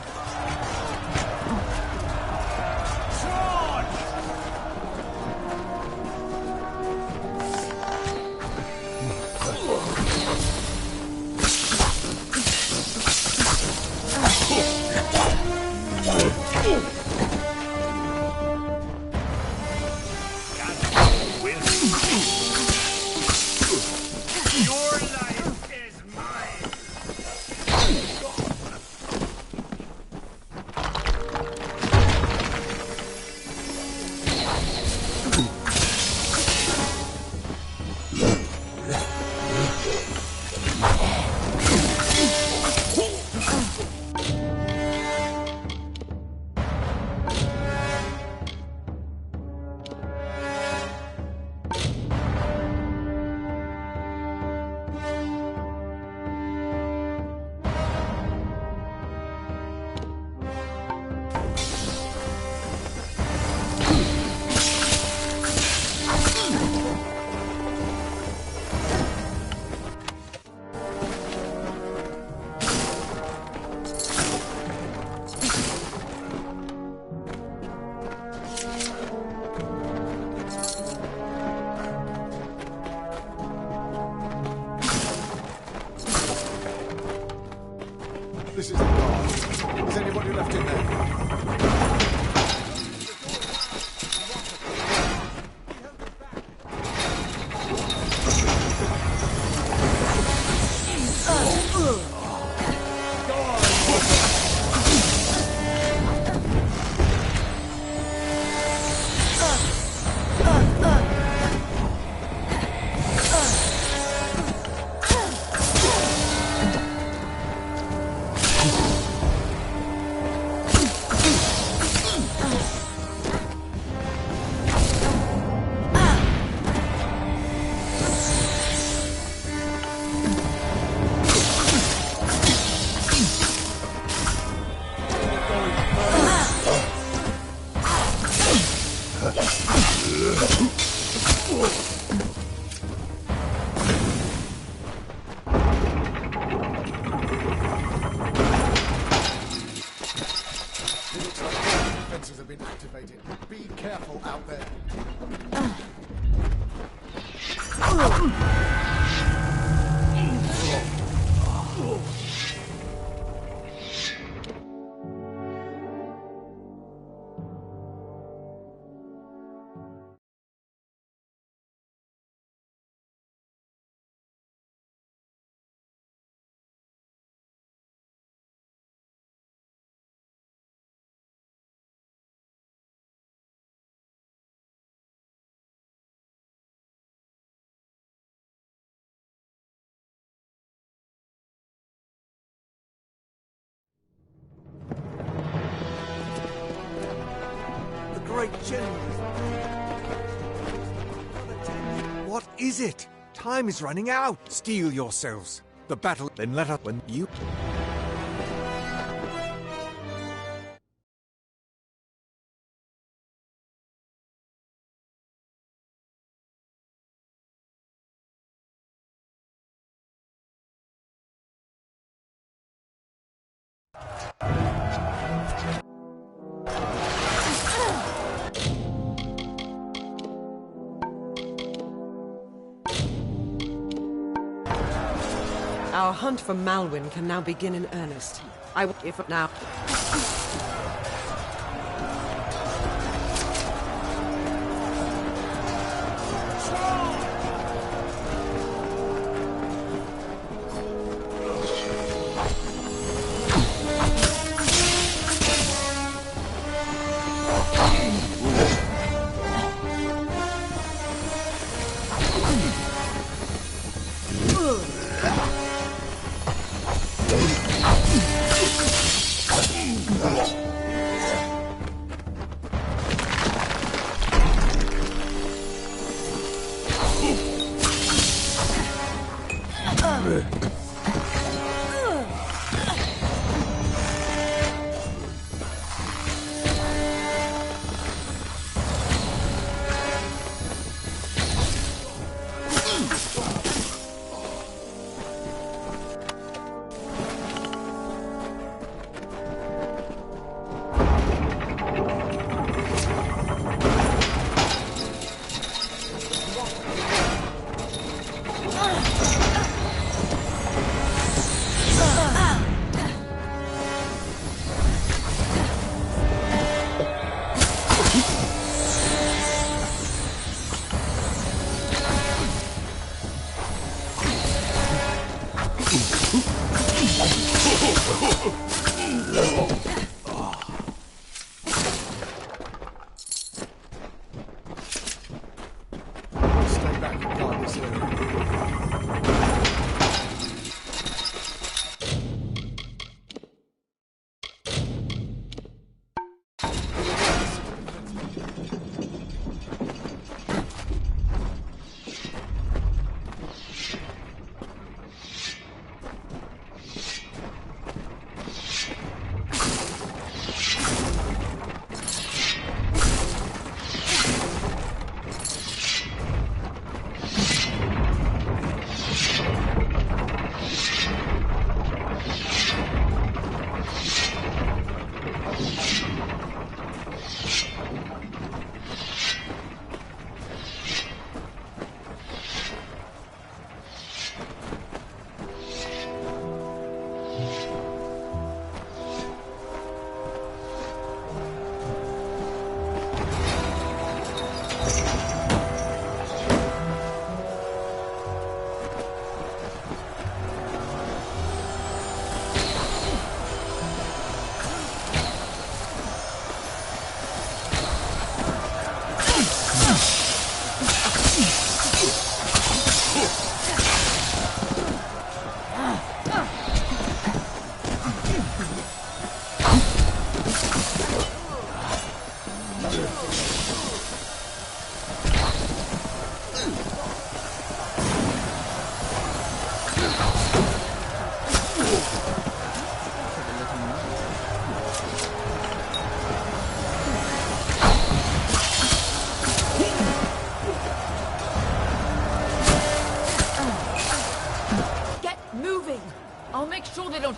This is the guard. Is anybody left in there? Defenses have been activated. Be careful out there. Great General. What is it? Time is running out. Steel yourselves. The battle, then let us when you... Our hunt for Malwyn can now begin in earnest. I will give up now.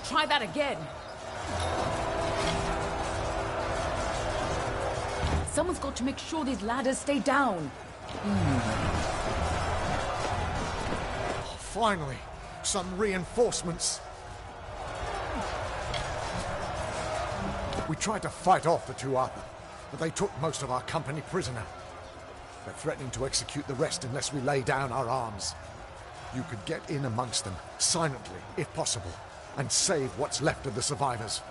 Try that again. Someone's got to make sure these ladders stay down. Finally, some reinforcements. We tried to fight off the two Arthur, but they took most of our company prisoner. They're threatening to execute the rest unless we lay down our arms. You could get in amongst them, silently, if possible, and save what's left of the survivors.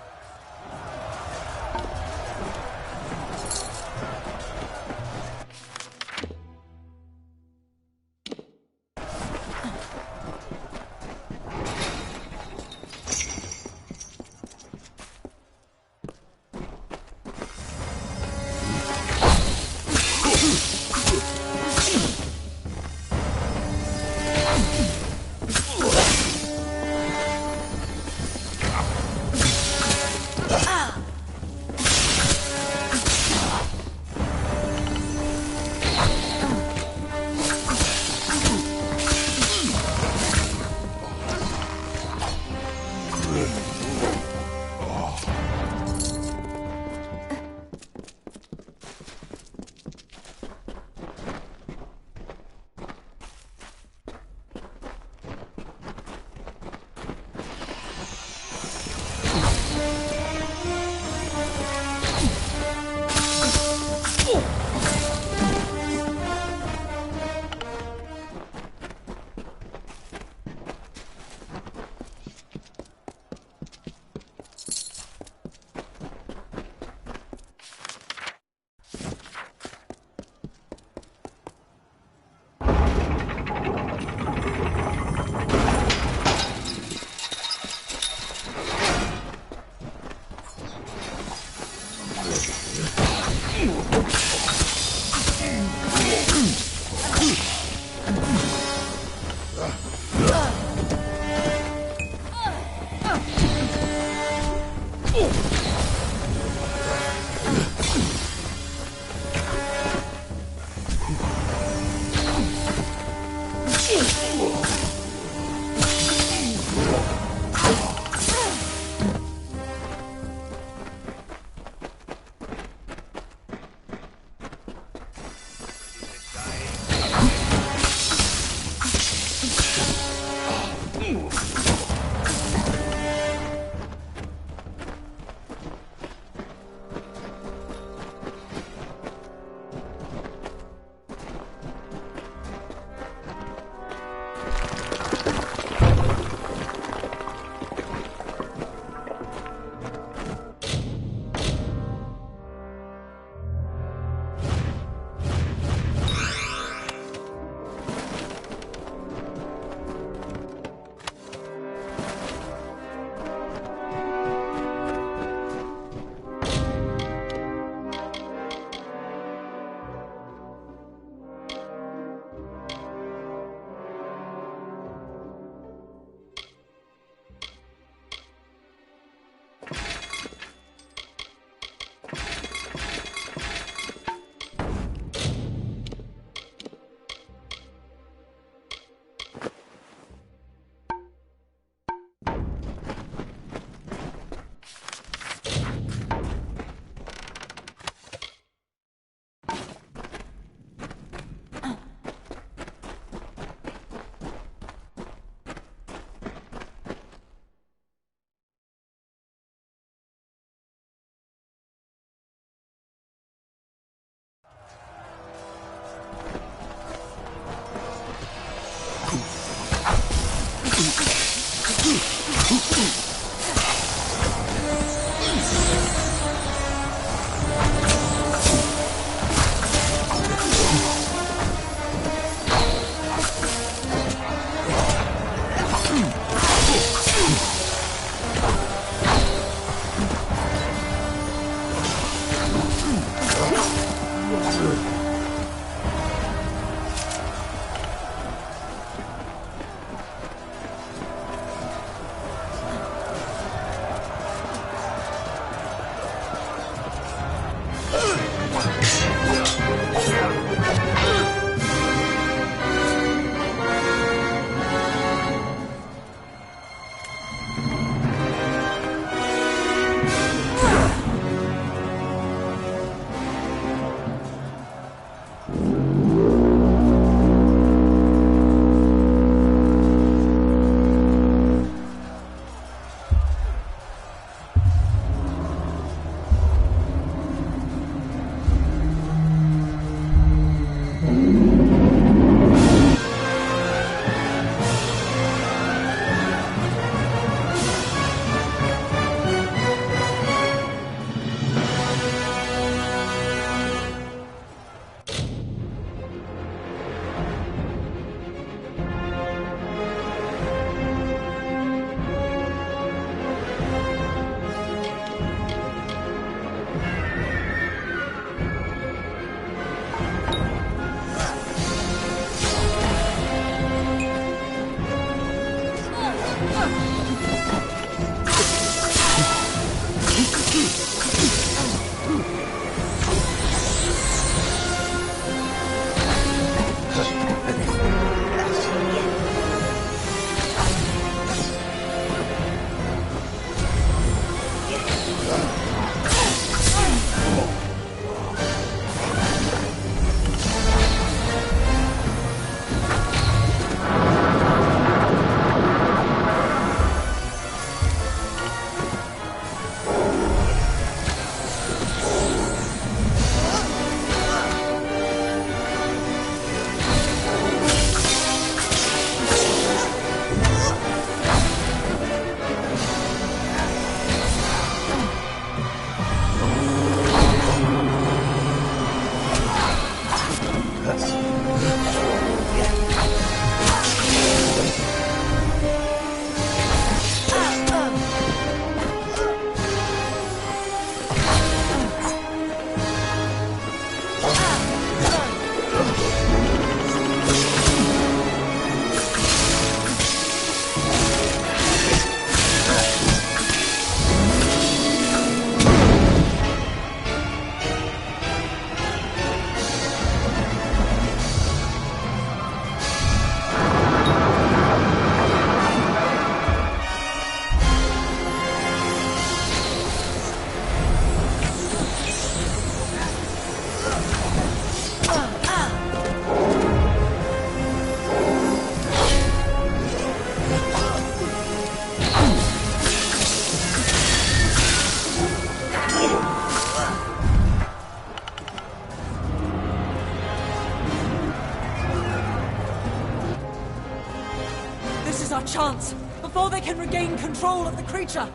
This is our chance, before they can regain control of the creature.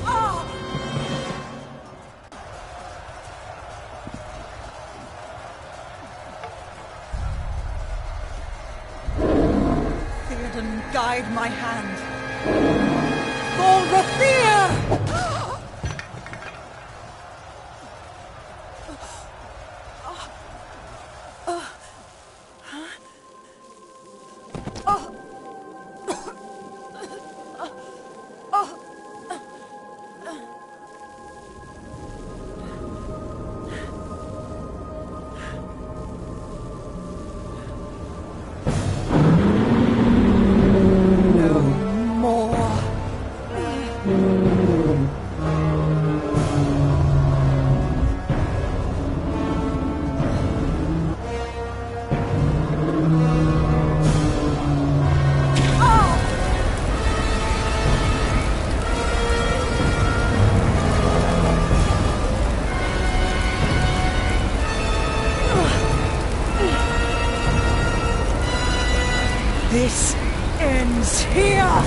Ah! Theoden, guide my hand. For Rathir! This ends here!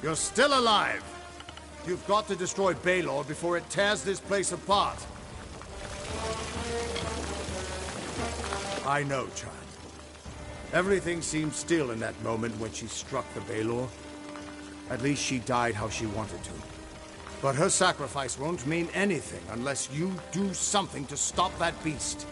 You're still alive. You've got to destroy Baelor before it tears this place apart. I know, child. Everything seemed still in that moment when she struck the Baelor. At least she died how she wanted to. But her sacrifice won't mean anything unless you do something to stop that beast.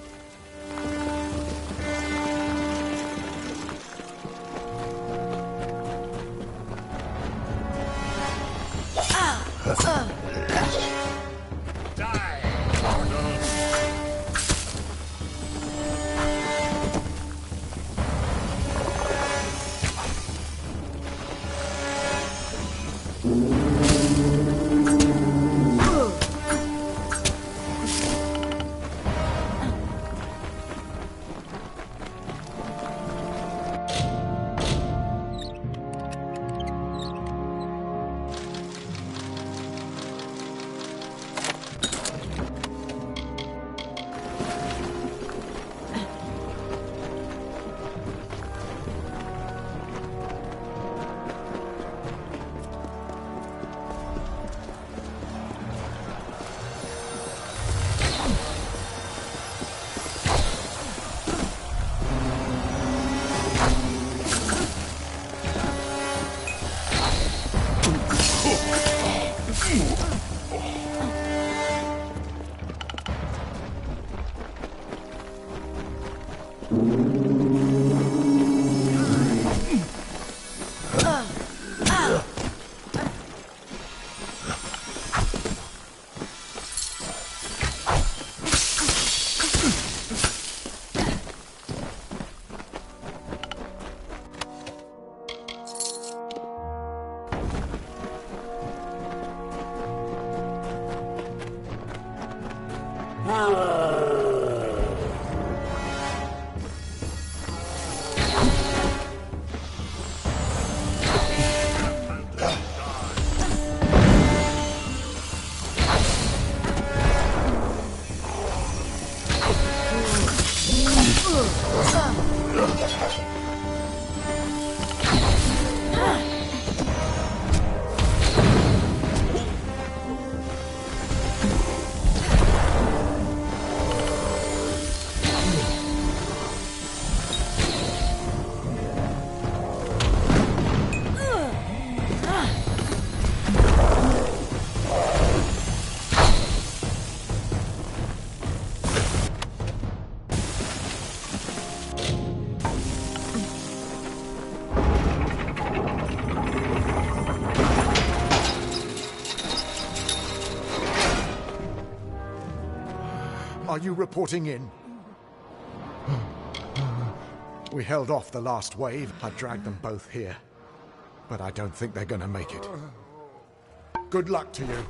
Are you reporting in? We held off the last wave. I dragged them both here. But I don't think they're gonna make it. Good luck to you.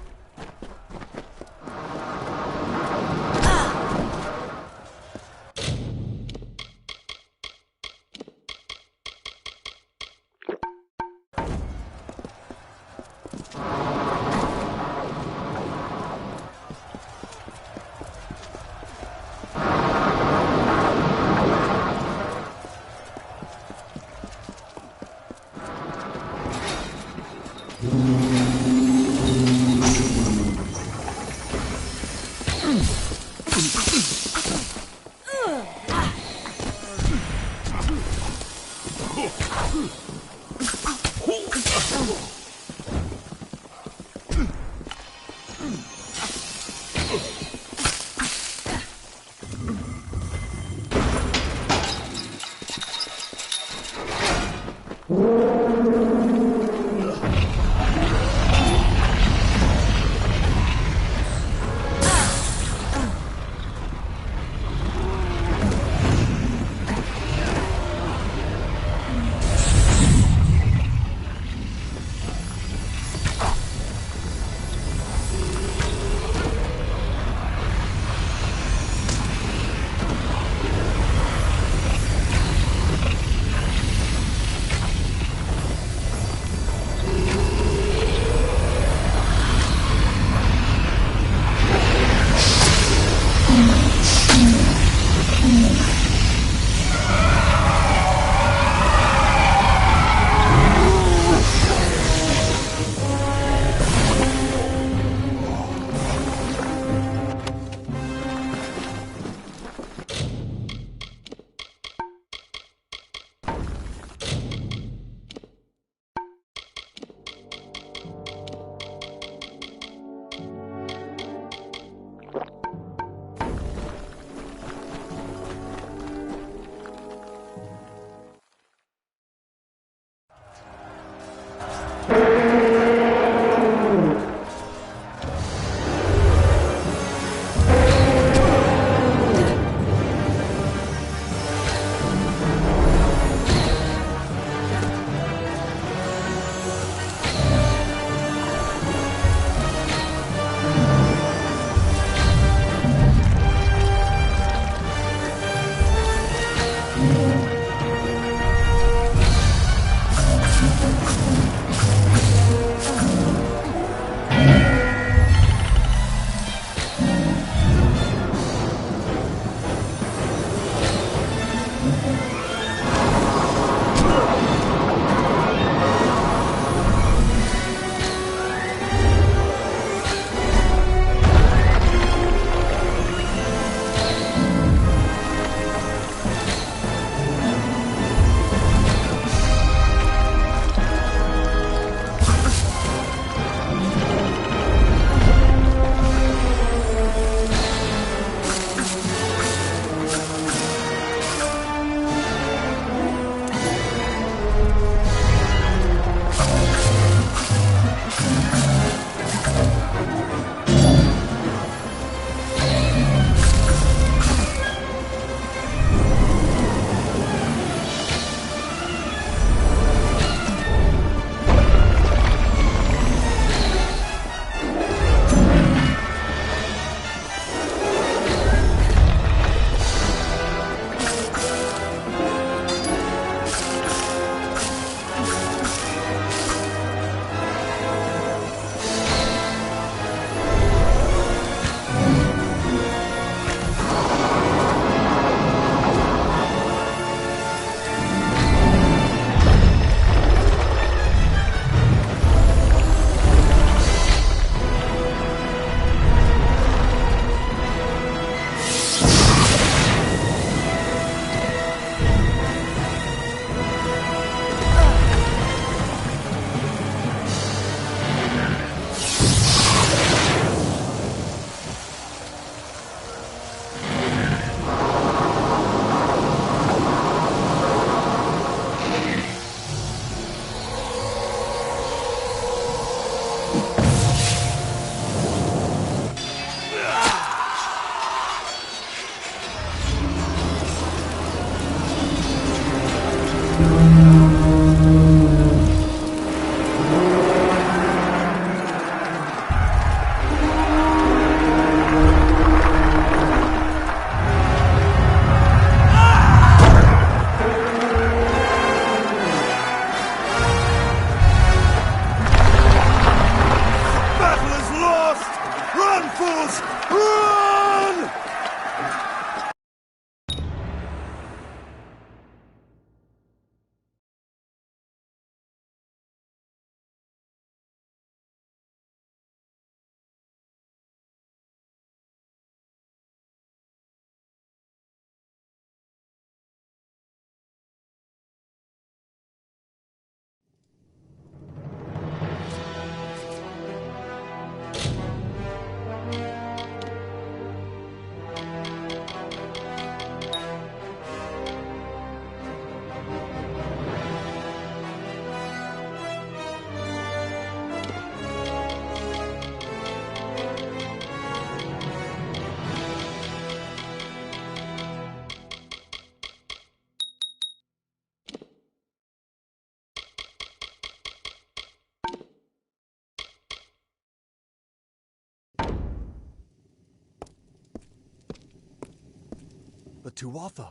The Tuatha.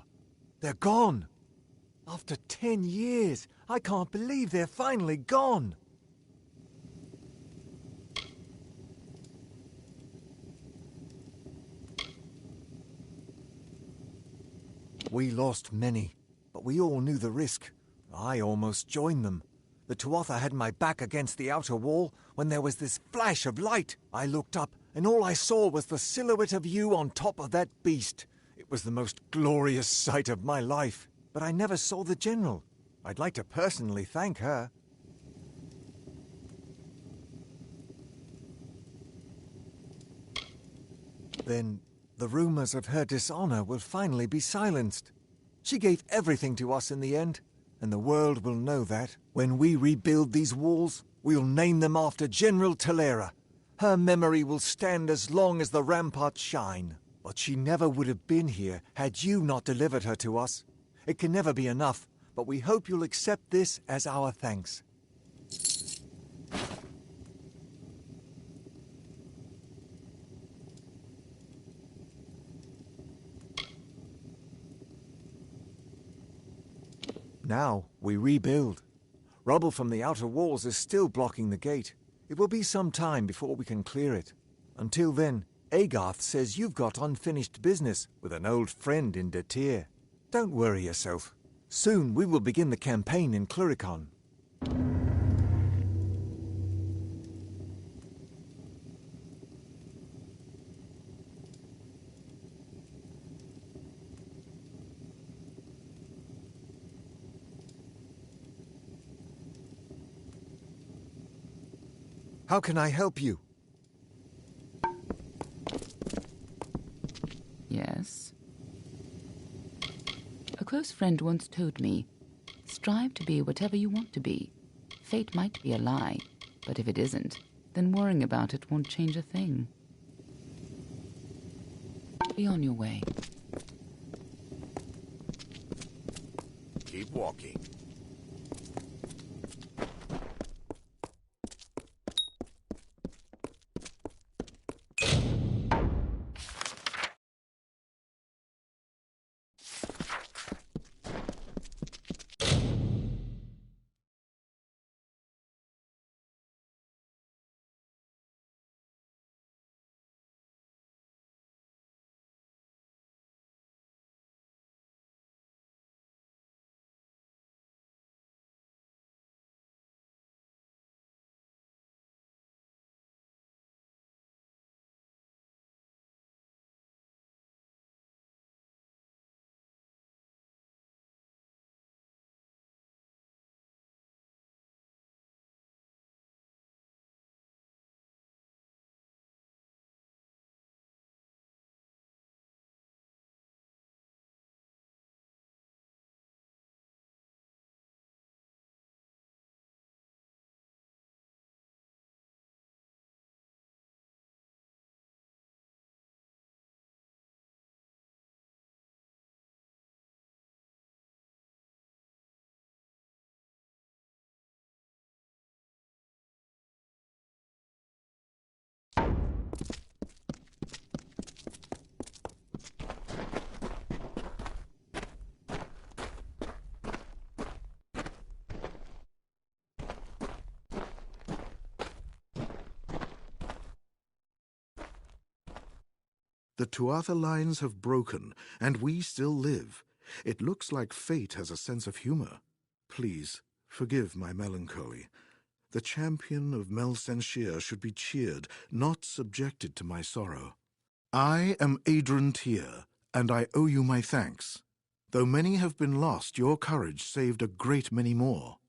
They're gone. After 10 years, I can't believe they're finally gone. We lost many, but we all knew the risk. I almost joined them. The Tuatha had my back against the outer wall when there was this flash of light. I looked up, and all I saw was the silhouette of you on top of that beast. It was the most glorious sight of my life. But I never saw the General. I'd like to personally thank her. Then the rumors of her dishonor will finally be silenced. She gave everything to us in the end, and the world will know that. When we rebuild these walls, we'll name them after General Talera. Her memory will stand as long as the ramparts shine. But she never would have been here had you not delivered her to us. It can never be enough, but we hope you'll accept this as our thanks. Now we rebuild. Rubble from the outer walls is still blocking the gate. It will be some time before we can clear it. Until then, Agarth says you've got unfinished business with an old friend in Detir. Don't worry yourself. Soon we will begin the campaign in Cluricon. How can I help you? Yes? A close friend once told me, strive to be whatever you want to be. Fate might be a lie, but if it isn't, then worrying about it won't change a thing. Be on your way. Keep walking. The Tuatha lines have broken, and we still live. It looks like fate has a sense of humor. Please, forgive my melancholy. The champion of Mel Senshir should be cheered, not subjected to my sorrow. I am Adron Tyr, and I owe you my thanks. Though many have been lost, your courage saved a great many more.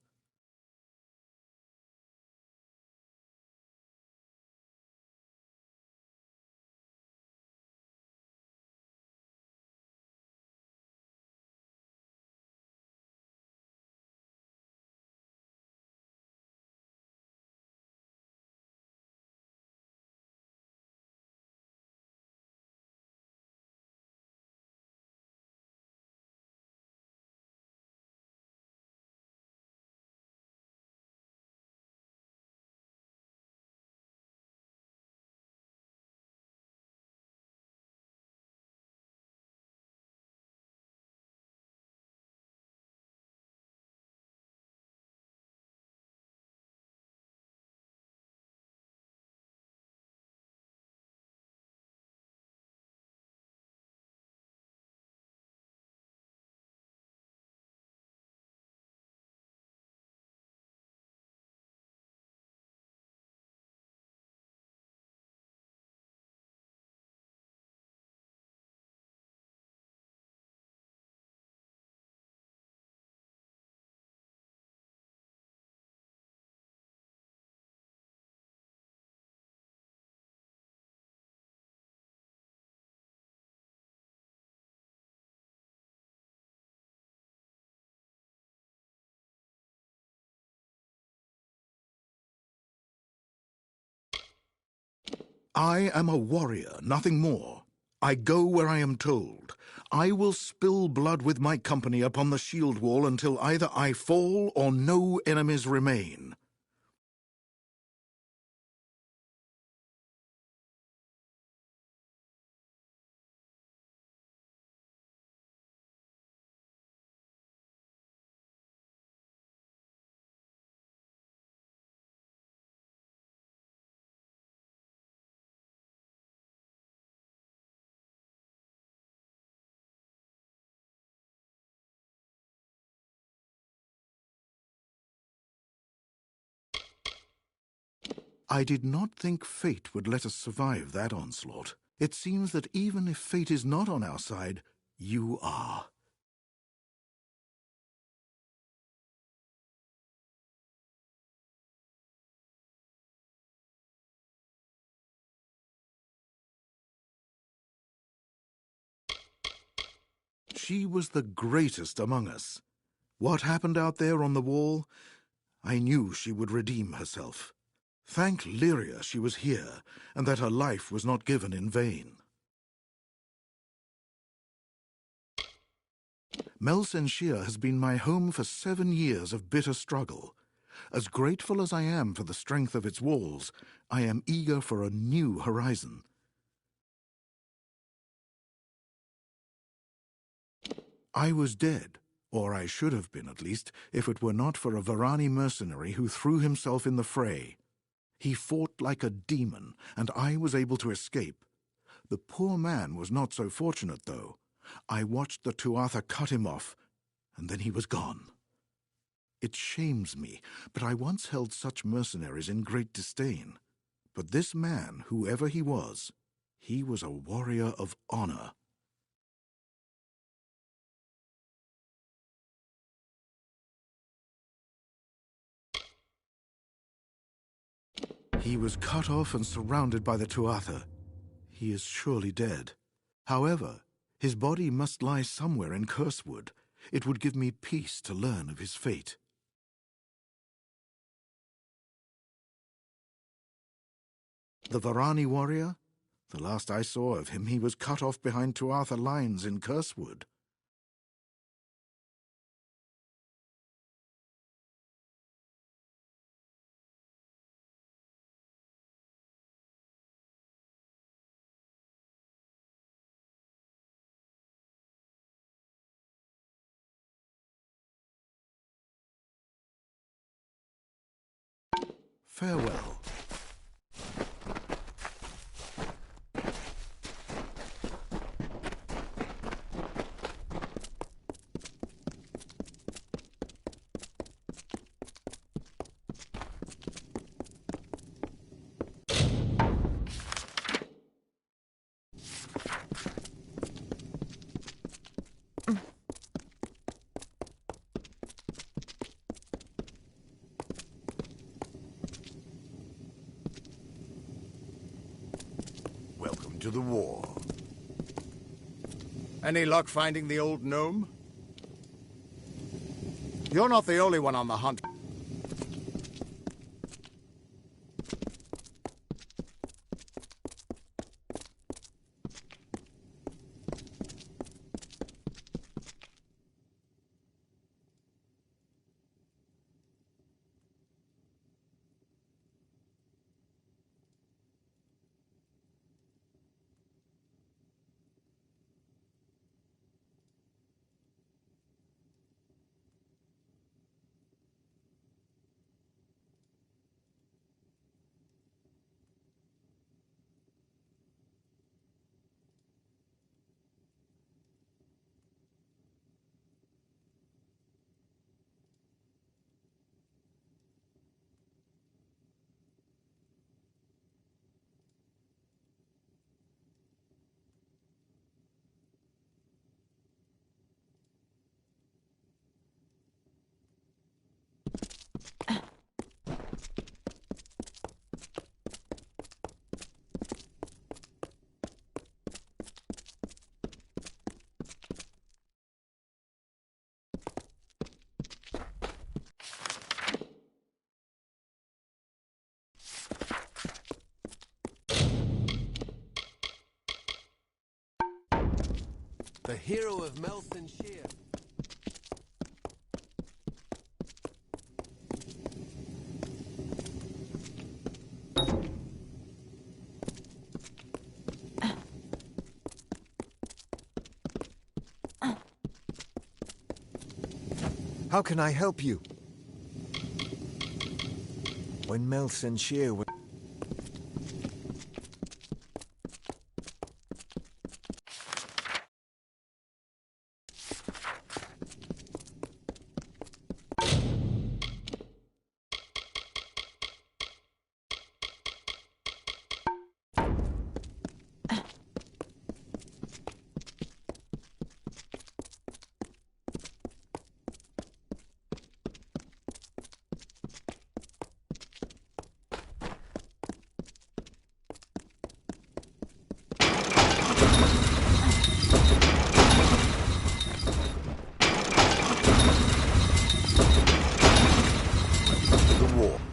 I am a warrior, nothing more. I go where I am told. I will spill blood with my company upon the shield wall until either I fall or no enemies remain. I did not think fate would let us survive that onslaught. It seems that even if fate is not on our side, you are. She was the greatest among us. What happened out there on the wall? I knew she would redeem herself. Thank Lyria she was here, and that her life was not given in vain. Melsenshir has been my home for 7 years of bitter struggle. As grateful as I am for the strength of its walls, I am eager for a new horizon. I was dead, or I should have been at least, if it were not for a Varani mercenary who threw himself in the fray. He fought like a demon, and I was able to escape. The poor man was not so fortunate, though. I watched the Tuatha cut him off, and then he was gone. It shames me, but I once held such mercenaries in great disdain. But this man, whoever he was a warrior of honor. He was cut off and surrounded by the Tuatha. He is surely dead. However, his body must lie somewhere in Cursewood. It would give me peace to learn of his fate. The Varani warrior? The last I saw of him, he was cut off behind Tuatha lines in Cursewood. Farewell. Welcome to the war. Any luck finding the old gnome? You're not the only one on the hunt. The hero of Melsenshire. How can I help you? When Melsenshire was...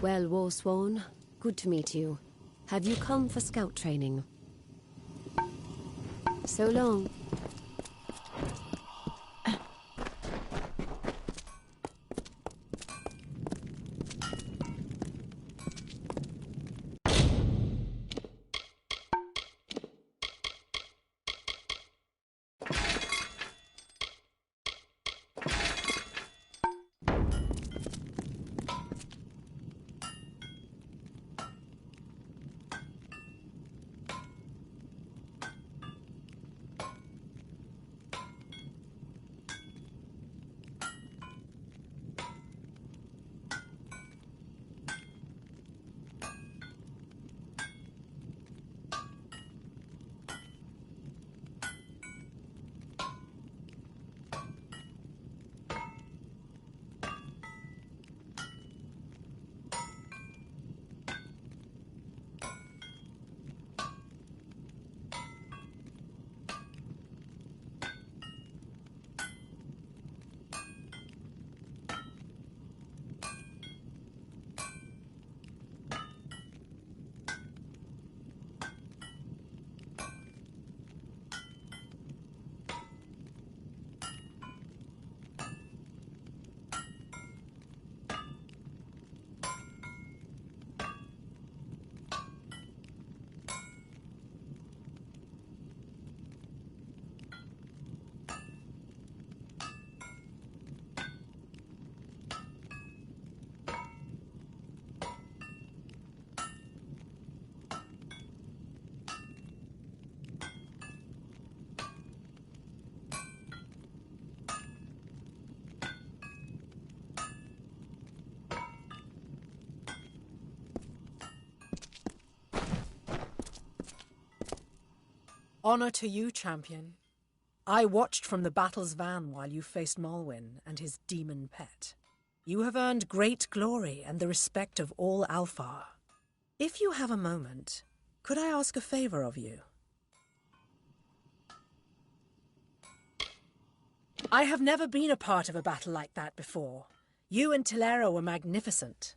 Well, Warsworn, good to meet you. Have you come for scout training? So long. Honor to you, champion. I watched from the battle's van while you faced Malwyn and his demon pet. You have earned great glory and the respect of all Alfar. If you have a moment, could I ask a favor of you? I have never been a part of a battle like that before. You and Tilera were magnificent.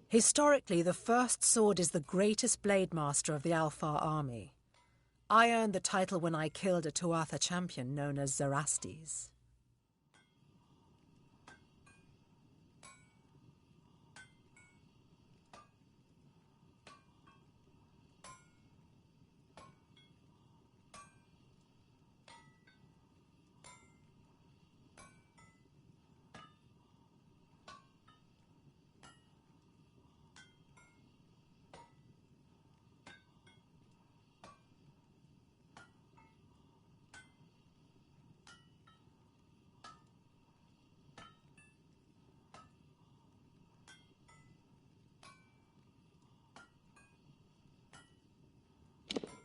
Historically, the First Sword is the greatest blade master of the Alfar army. I earned the title when I killed a Tuatha champion known as Zarastes.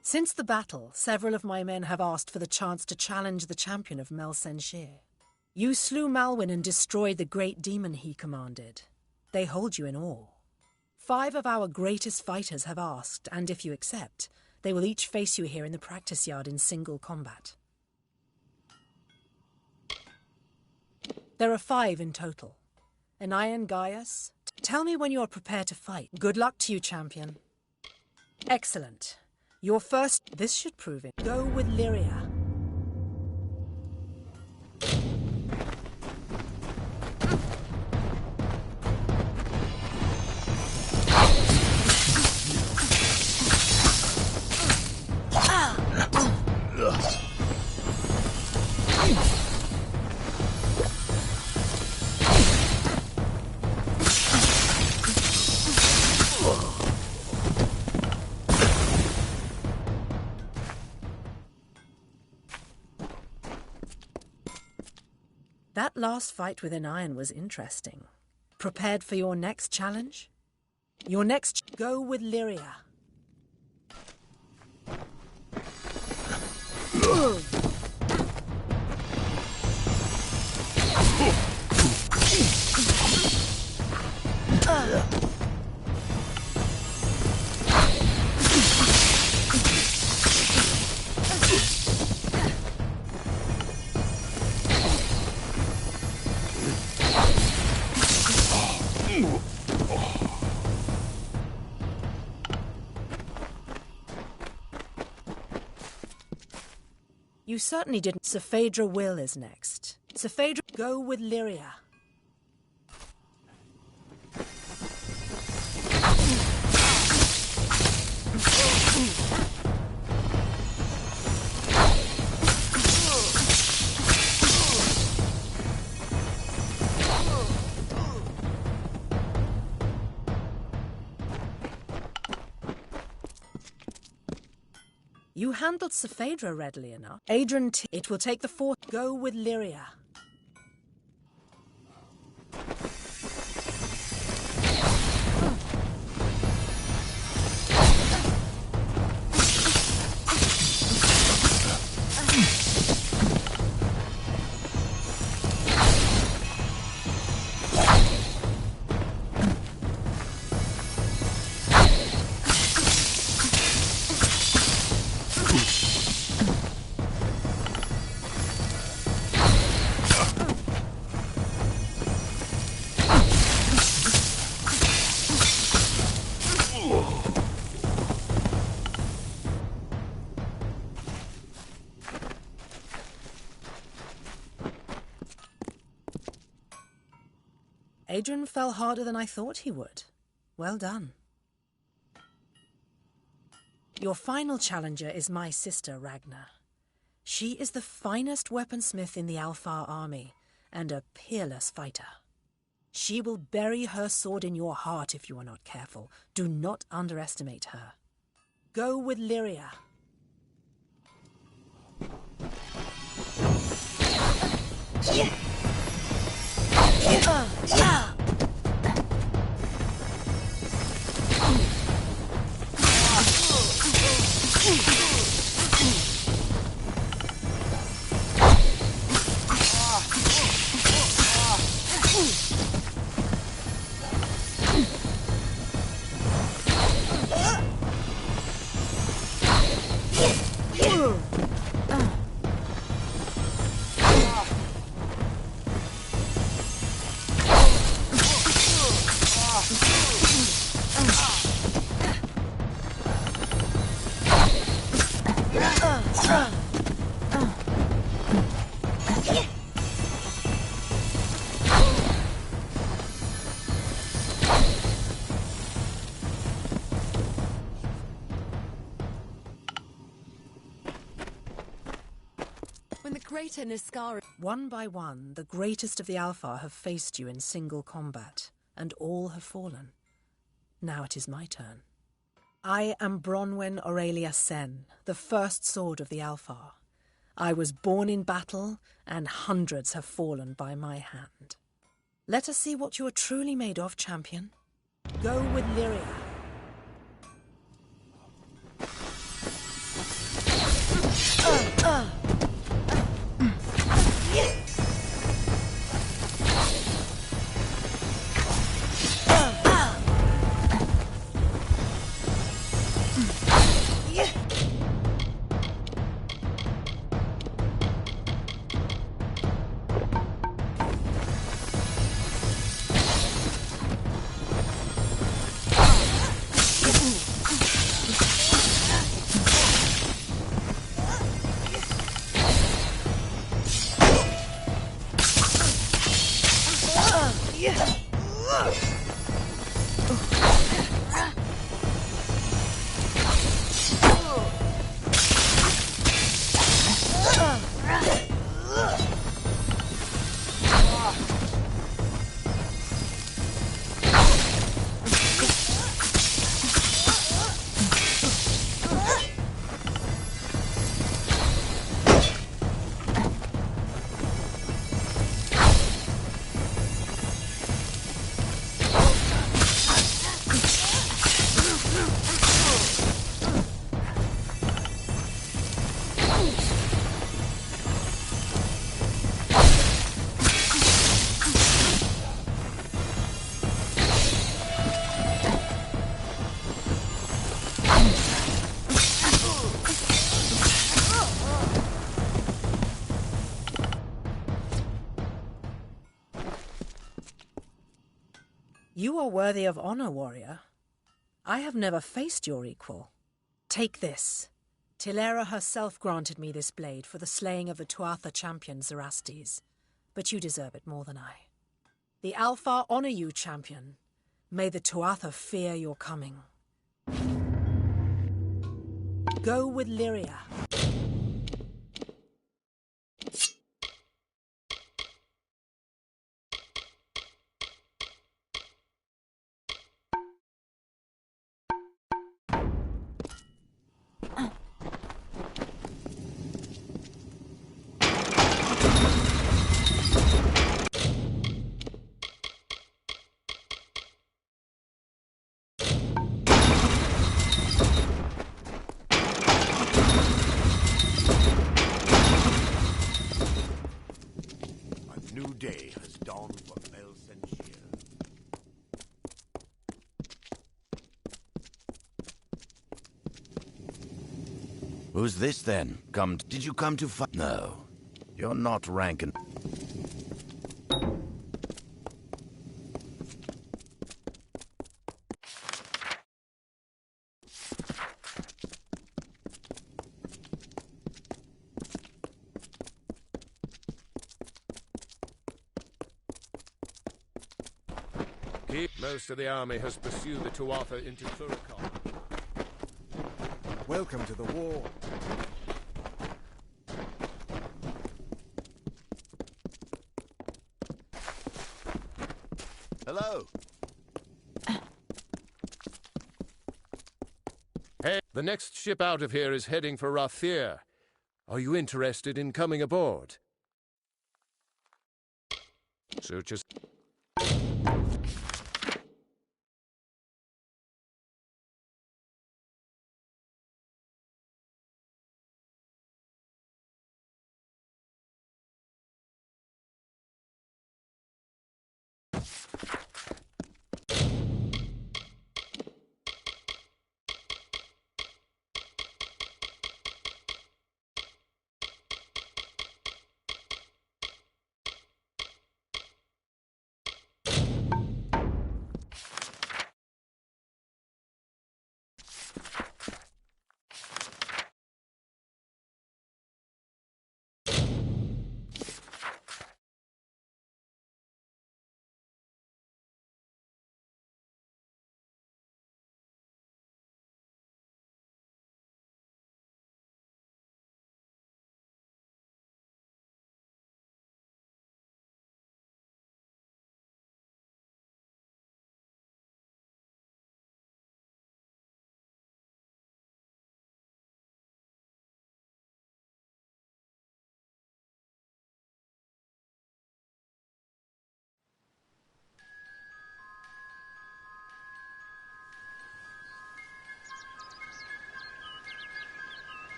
Since the battle, several of my men have asked for the chance to challenge the champion of Melsenshire. You slew Malwyn and destroyed the great demon he commanded. They hold you in awe. 5 of our greatest fighters have asked, and if you accept, they will each face you here in the practice yard in single combat. There are 5 in total. Anayan Gaius, tell me when you are prepared to fight. Good luck to you, champion. Excellent. Your first... This should prove it. Go with Lyria. That last fight within Iron was interesting. Prepared for your next challenge? Your next... Go with Lyria. You certainly didn't. Saphedra Will is next. Saphedra, go with Lyria. You handled Saphedra readily enough. Adrian, it will take the fourth. Go with Lyria. Adrian fell harder than I thought he would. Well done. Your final challenger is my sister, Ragnar. She is the finest weaponsmith in the Alfar army, and a peerless fighter. She will bury her sword in your heart if you are not careful. Do not underestimate her. Go with Lyria. Greater Niskara. One by one, the greatest of the Alfar have faced you in single combat, and all have fallen. Now it is my turn. I am Bronwyn Aurelia Sen, the first sword of the Alfar. I was born in battle, and hundreds have fallen by my hand. Let us see what you are truly made of, champion. Go with Lyria. You are worthy of honor, warrior. I have never faced your equal. Take this. Tilera herself granted me this blade for the slaying of the Tuatha champion Zerastes, but you deserve it more than I. The Alpha honor you, champion. May the Tuatha fear your coming. Go with Lyria. Day has dawned for Melsenshire. Who's this then? Did you come to fight? No, you're not ranking. Most of the army has pursued the Tuatha into Thurikon. Welcome to the war. Hello. Hey, the next ship out of here is heading for Rathir. Are you interested in coming aboard? So just...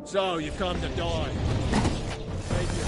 So, you've come to die. Take your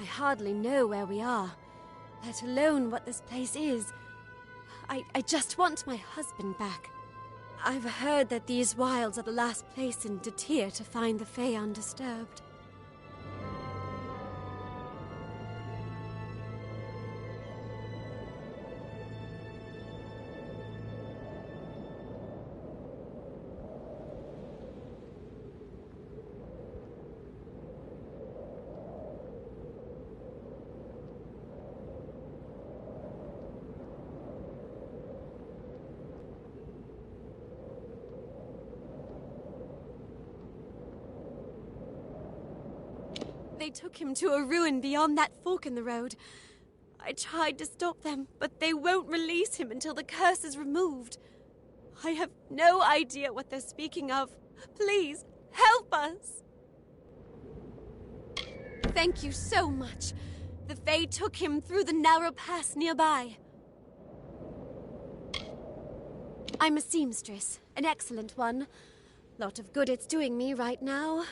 I hardly know where we are, let alone what this place is. I just want my husband back. I've heard that these wilds are the last place in Detir to find the Fae undisturbed. They took him to a ruin beyond that fork in the road. I tried to stop them, but they won't release him until the curse is removed. I have no idea what they're speaking of. Please, help us! Thank you so much. The Fae took him through the narrow pass nearby. I'm a seamstress, an excellent one. Lot of good it's doing me right now.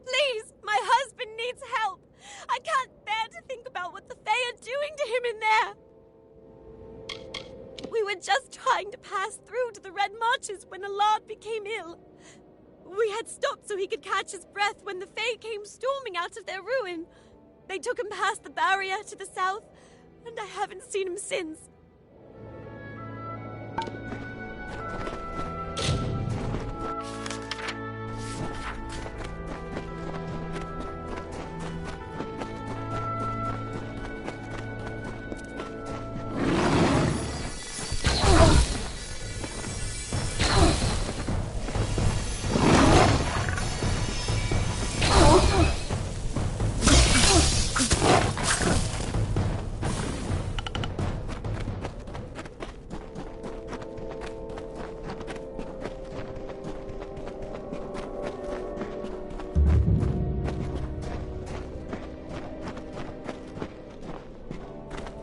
Please, my husband needs help. I can't bear to think about what the Fae are doing to him in there. We were just trying to pass through to the Red Marches when Alard became ill. We had stopped so he could catch his breath when the Fae came storming out of their ruin. They took him past the barrier to the south, and I haven't seen him since.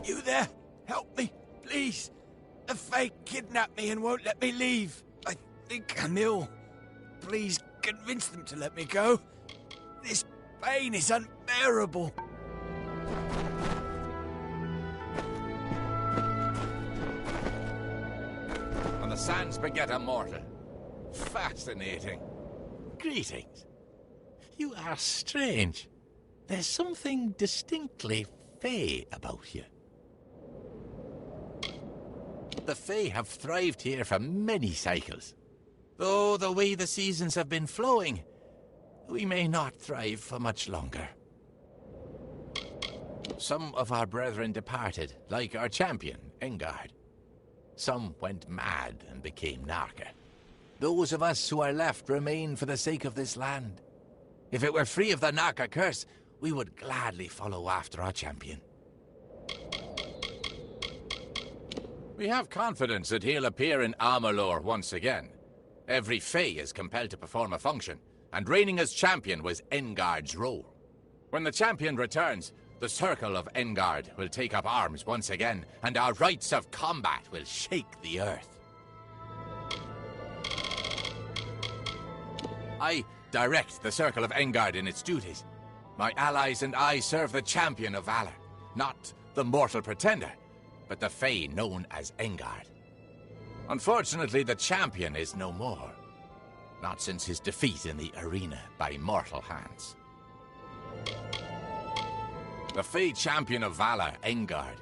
You there? Help me, please. The Fae kidnapped me and won't let me leave. I think I'm ill. Please convince them to let me go. This pain is unbearable. And the sands beget a mortal. Fascinating. Greetings. You are strange. There's something distinctly Fae about you. The Fae have thrived here for many cycles. Though the way the seasons have been flowing, we may not thrive for much longer. Some of our brethren departed, like our champion, Engard. Some went mad and became Narca. Those of us who are left remain for the sake of this land. If it were free of the Narca curse, we would gladly follow after our champion. We have confidence that he'll appear in Amalur once again. Every Fae is compelled to perform a function, and reigning as champion was Engard's role. When the champion returns, the Circle of Engard will take up arms once again, and our rites of combat will shake the earth. I direct the Circle of Engard in its duties. My allies and I serve the champion of valor, not the mortal pretender, but the Fae known as Engard. Unfortunately, the champion is no more. Not since his defeat in the arena by mortal hands. The Fae champion of valor, Engard,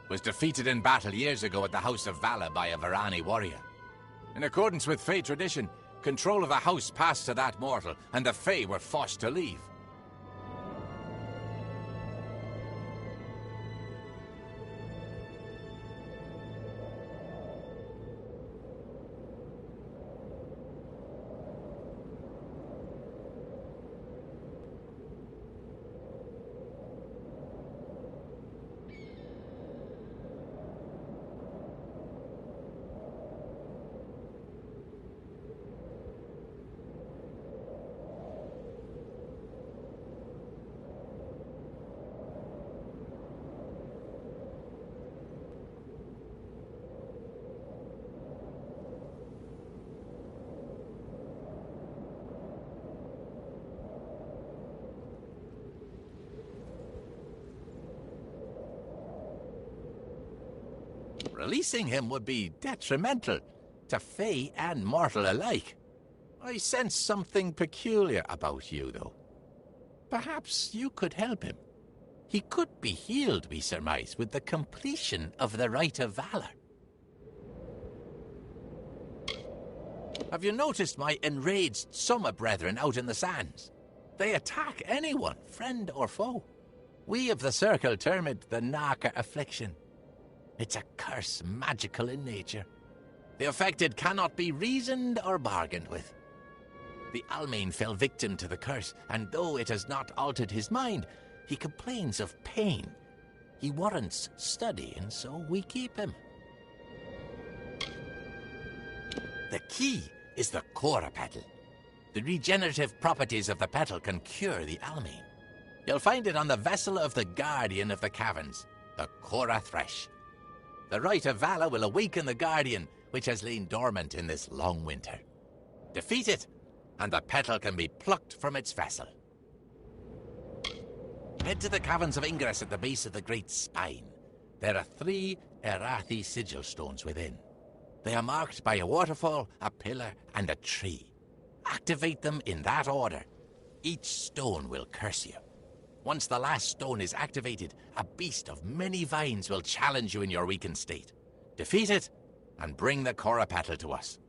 was defeated in battle years ago at the House of Valor by a Varani warrior. In accordance with Fae tradition, control of the house passed to that mortal, and the Fae were forced to leave. Releasing him would be detrimental to Fae and mortal alike. I sense something peculiar about you, though. Perhaps you could help him. He could be healed, we surmise, with the completion of the Rite of Valor. Have you noticed my enraged summer brethren out in the sands? They attack anyone, friend or foe. We of the Circle term it the Narca Affliction. It's a curse magical in nature. The affected cannot be reasoned or bargained with. The Almain fell victim to the curse, and though it has not altered his mind, he complains of pain. He warrants study, and so we keep him. The key is the Cora Petal. The regenerative properties of the petal can cure the Almain. You'll find it on the vessel of the Guardian of the Caverns, the Cora Thresh. The Rite of Valor will awaken the Guardian, which has lain dormant in this long winter. Defeat it, and the petal can be plucked from its vessel. Head to the Caverns of Ingress at the base of the Great Spine. There are 3 Erathi sigil stones within. They are marked by a waterfall, a pillar, and a tree. Activate them in that order. Each stone will curse you. Once the last stone is activated, a beast of many vines will challenge you in your weakened state. Defeat it, and bring the Cora Petal to us.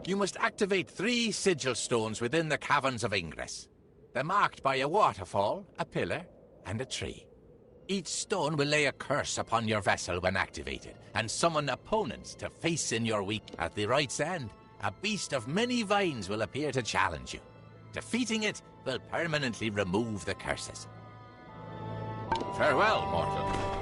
You must activate 3 sigil stones within the Caverns of Ingress. They're marked by a waterfall, a pillar, and a tree. Each stone will lay a curse upon your vessel when activated, and summon opponents to face in your weak. At the rite's end, a beast of many vines will appear to challenge you. Defeating it will permanently remove the curses. Farewell, mortal.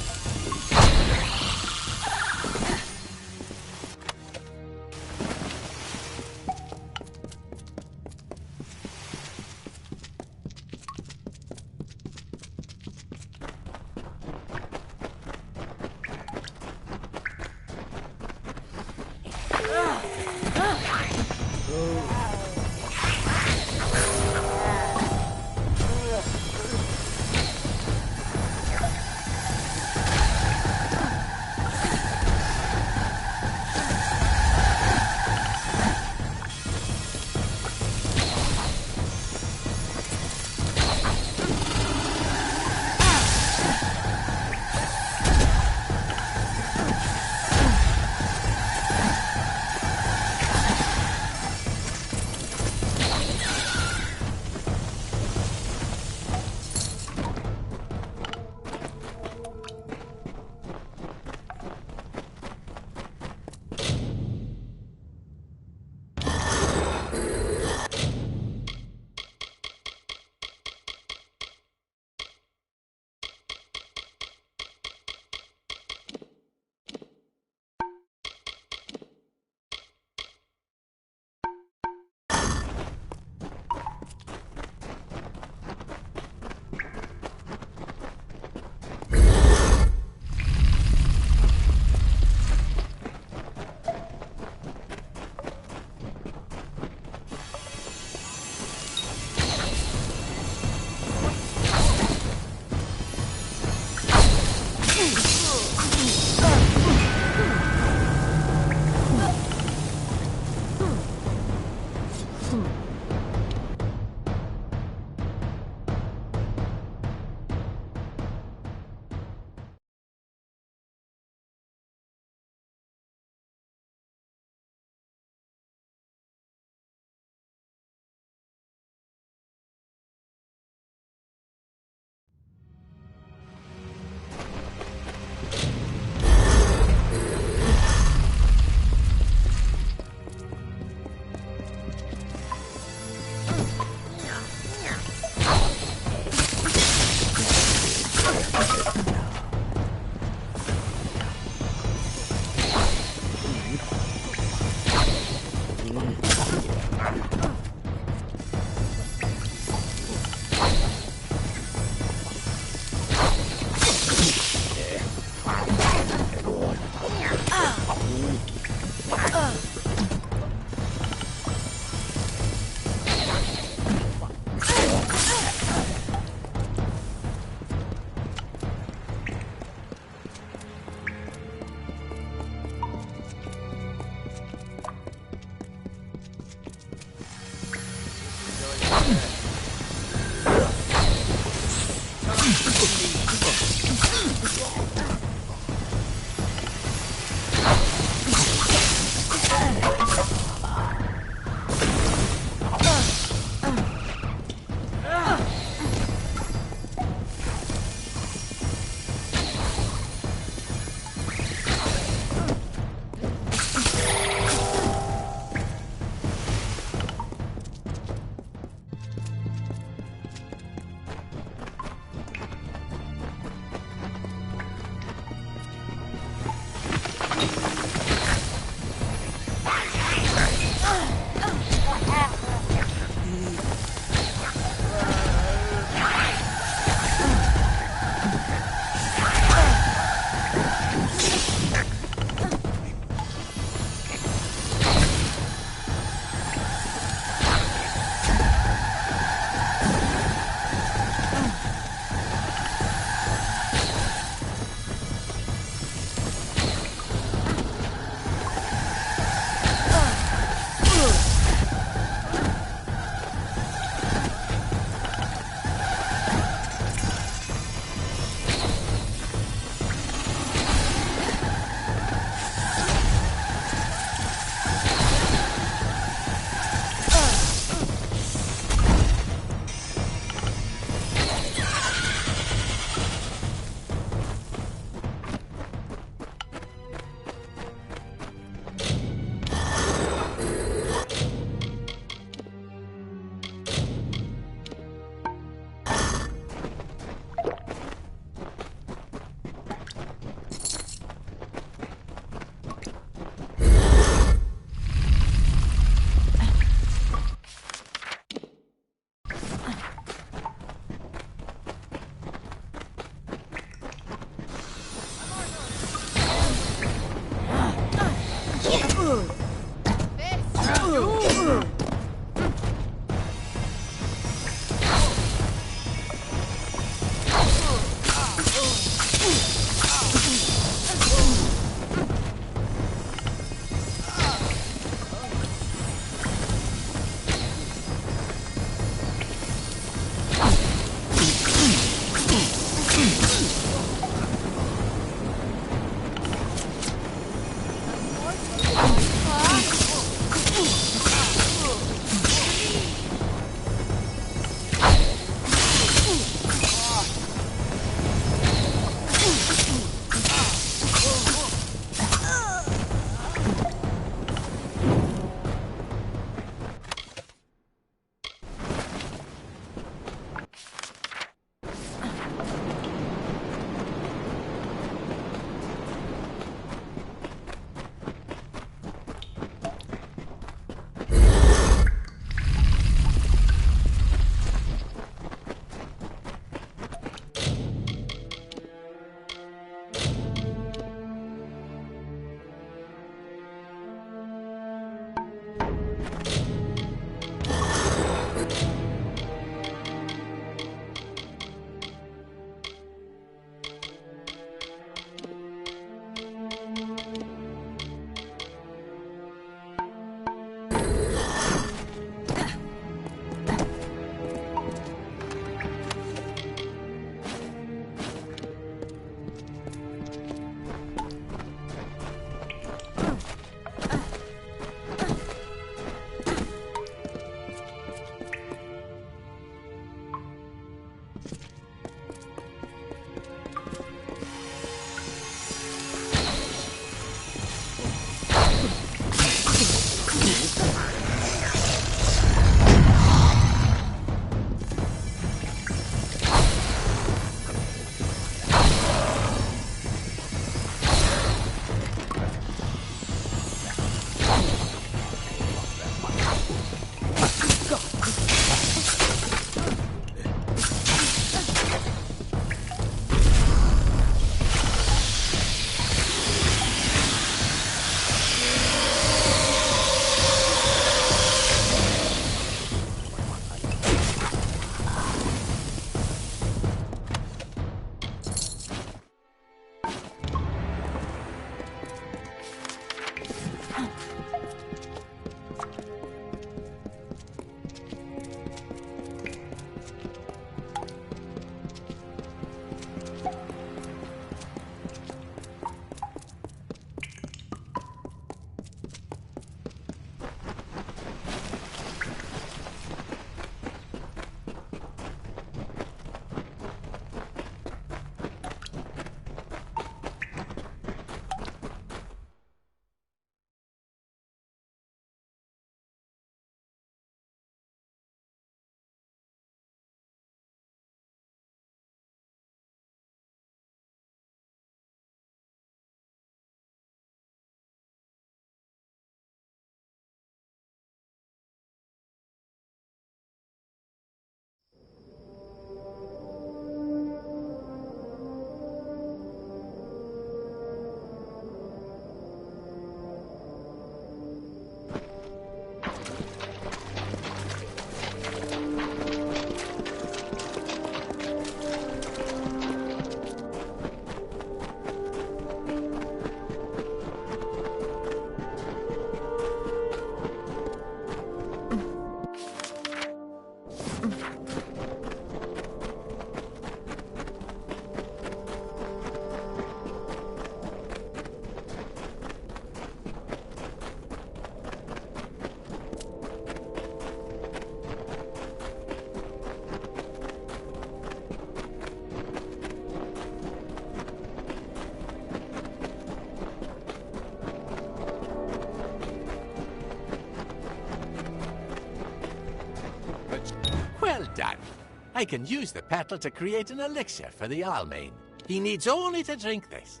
I can use the petal to create an elixir for the Almain. He needs only to drink this.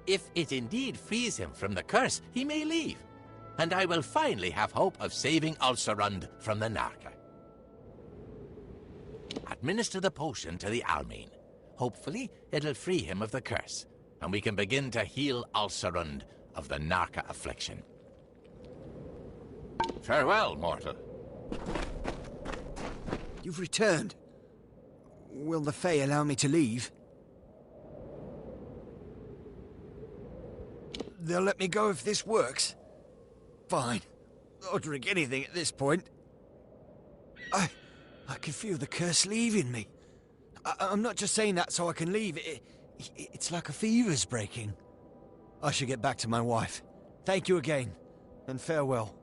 If it indeed frees him from the curse, he may leave, and I will finally have hope of saving Ulcerund from the Narca. Administer the potion to the Almain. Hopefully, it'll free him of the curse, and we can begin to heal Ulcerund of the Narca affliction. Farewell, mortal. You've returned. Will the Fae allow me to leave? They'll let me go if this works. Fine. I'll drink anything at this point. I can feel the curse leaving me. I'm not just saying that so I can leave. It's like a fever's breaking. I should get back to my wife. Thank you again, and farewell.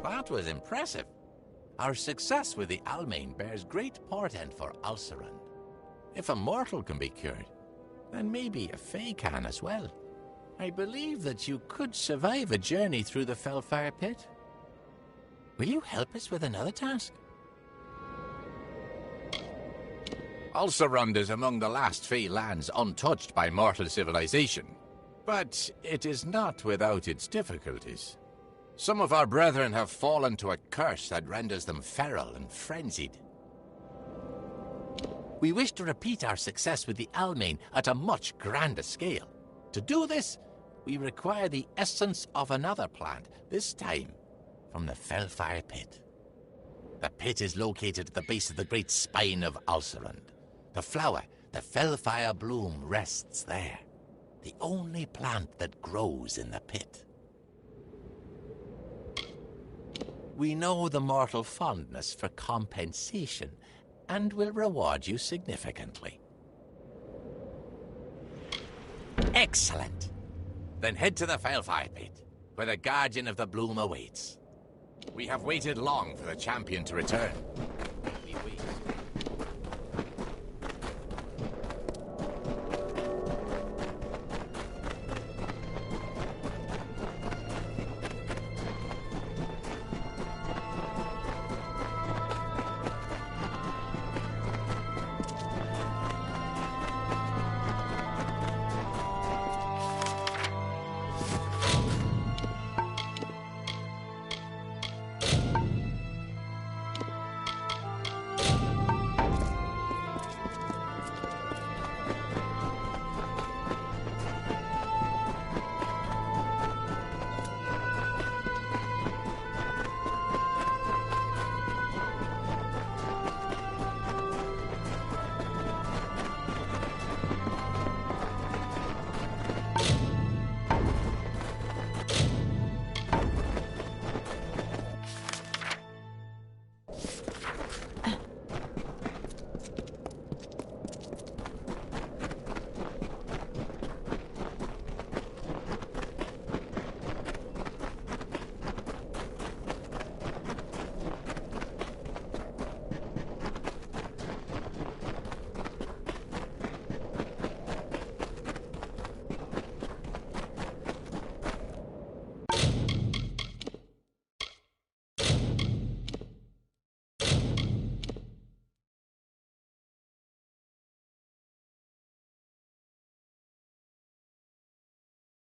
That was impressive. Our success with the Almain bears great portent for Ulcerund. If a mortal can be cured, then maybe a Fae can as well. I believe that you could survive a journey through the Fellfire Pit. Will you help us with another task? Ulcerund is among the last Fae lands untouched by mortal civilization, but it is not without its difficulties. Some of our brethren have fallen to a curse that renders them feral and frenzied. We wish to repeat our success with the Almain at a much grander scale. To do this, we require the essence of another plant, this time from the Fellfire Pit. The pit is located at the base of the great spine of Ulcerund. The flower, the Fellfire bloom, rests there, the only plant that grows in the pit. We know the mortal fondness for compensation, and will reward you significantly. Excellent! Then head to the Fellfire Pit, where the Guardian of the Bloom awaits. We have waited long for the champion to return. We wait.